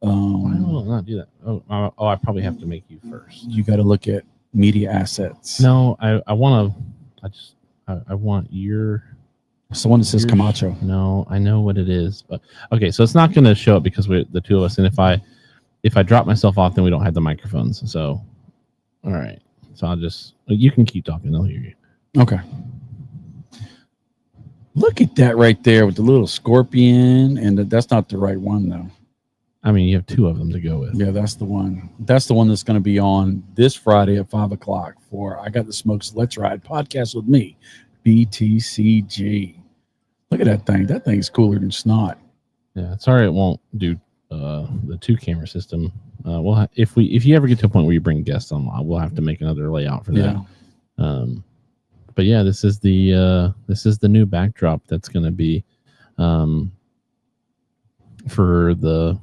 Why will it not do that? Oh, I probably have to make you first. You got to look at media assets. No, I want your. It's the one that says Camacho. No, I know what it is, but okay. So it's not going to show up because we're the two of us, and if I drop myself off, then we don't have the microphones. So, all right. So you can keep talking. I'll hear you. Okay. Look at that right there with the little scorpion, and that's not the right one though. I mean, you have 2 of them to go with. Yeah, that's the one. That's the one that's going to be on this Friday at 5:00 for I Got the Smokes Let's Ride podcast with me, BTCG. Look at that thing. That thing's cooler than snot. Yeah, sorry it won't do the 2-camera system. Well, if you ever get to a point where you bring guests on, we'll have to make another layout for that. Yeah. But yeah, this is the new backdrop that's going to be for the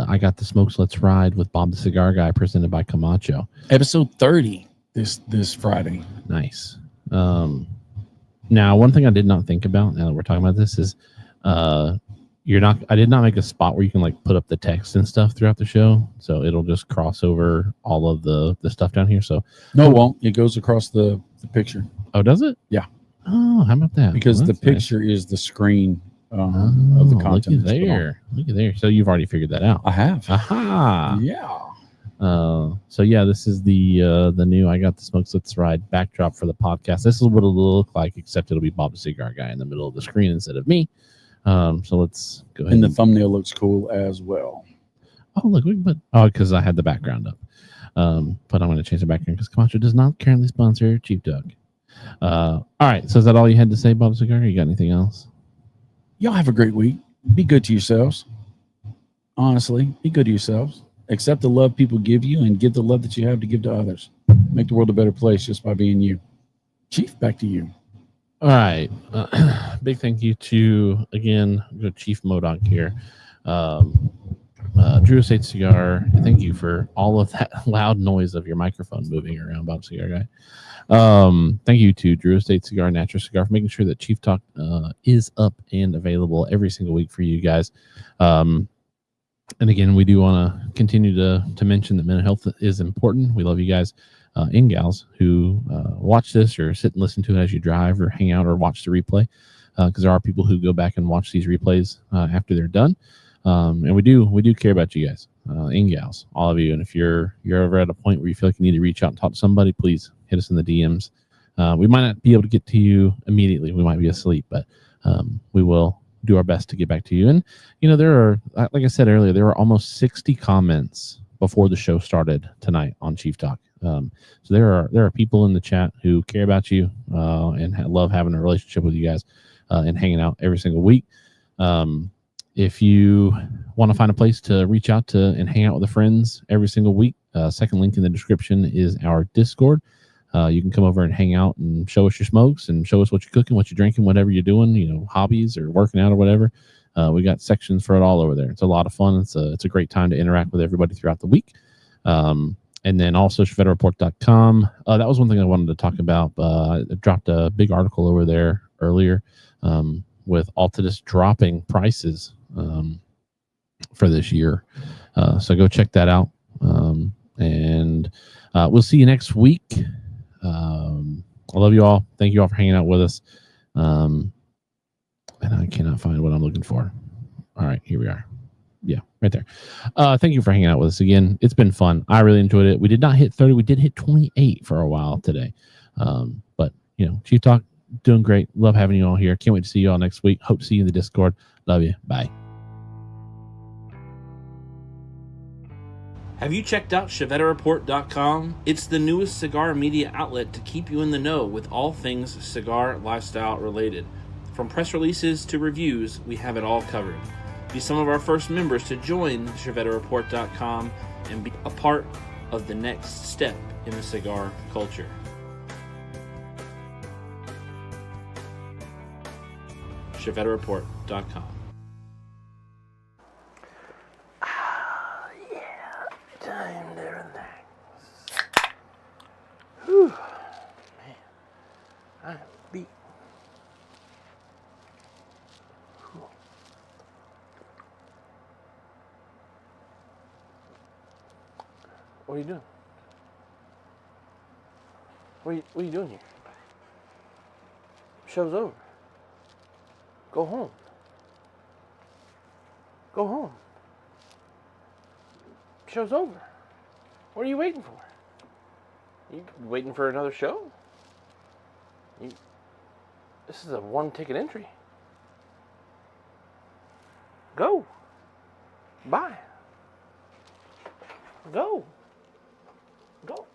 I Got the Smokes Let's Ride with Bob the Cigar Guy, presented by Camacho. Episode 30 this Friday. Nice. Now, one thing I did not think about now that we're talking about this is I did not make a spot where you can like put up the text and stuff throughout the show, so it'll just cross over all of the stuff down here. So no, it won't. It goes across the picture. Oh, does it? Yeah. Oh, how about that? Because the picture is the screen of the content. Look at there. So you've already figured that out. I have. Aha. Yeah. So yeah, this is the new I Got the Smokes Let's Ride backdrop for the podcast. This is what it'll look like, except it'll be Bob the Cigar Guy in the middle of the screen instead of me. So let's go ahead. And the thumbnail looks cool as well. Oh, look, we can put because I had the background up. But I'm going to change it back here because Camacho does not currently sponsor Chief Doug. All right. So is that all you had to say, Bob Cigar? You got anything else? Y'all have a great week. Be good to yourselves. Honestly, be good to yourselves. Accept the love people give you and give the love that you have to give to others. Make the world a better place just by being you. Chief, back to you. All right. Big thank you to, again, Chief Modoc here. Drew Estate Cigar, thank you for all of that loud noise of your microphone moving around, Bob Cigar Guy. Thank you to Drew Estate Cigar, Natura Cigar for making sure that Chief Talk is up and available every single week for you guys. And again, we do want to continue to mention that mental health is important. We love you guys and gals who watch this or sit and listen to it as you drive or hang out or watch the replay, because there are people who go back and watch these replays after they're done. And we do care about you guys and gals, all of you. And if you're ever at a point where you feel like you need to reach out and talk to somebody, please hit us in the DMs. We might not be able to get to you immediately. We might be asleep, but we will do our best to get back to you. And, there are, like I said earlier, there were almost 60 comments before the show started tonight on Chief Talk. So there are people in the chat who care about you and love having a relationship with you guys and hanging out every single week. If you want to find a place to reach out to and hang out with the friends every single week, second link in the description is our Discord. You can come over and hang out and show us your smokes and show us what you're cooking, what you're drinking, whatever you're doing, hobbies or working out or whatever. We got sections for it all over there. It's a lot of fun. It's a great time to interact with everybody throughout the week. And then also ChevetteReport.com. That was one thing I wanted to talk about. I dropped a big article over there earlier with Altadis dropping prices for this year. So go check that out. And we'll see you next week. I love you all. Thank you all for hanging out with us. And I cannot find what I'm looking for. All right, here we are. Yeah, right there. Thank you for hanging out with us again. It's been fun. I really enjoyed it. We did not hit 30. We did hit 28 for a while today. But, Chief Talk, doing great. Love having you all here. Can't wait to see you all next week. Hope to see you in the Discord. Love you. Bye. Have you checked out ChevetteReport.com? It's the newest cigar media outlet to keep you in the know with all things cigar lifestyle related. From press releases to reviews, we have it all covered. Be some of our first members to join ChevetteReport.com and be a part of the next step in the cigar culture. ChevetteReport.com. Time to relax. Whew. Man, I am beat. Whew. What are you doing? What are you doing here? Show's over. Go home. Go home. Show's over. What are you waiting for? You waiting for another show? This is a one-ticket entry. Go. Bye. Go. Go.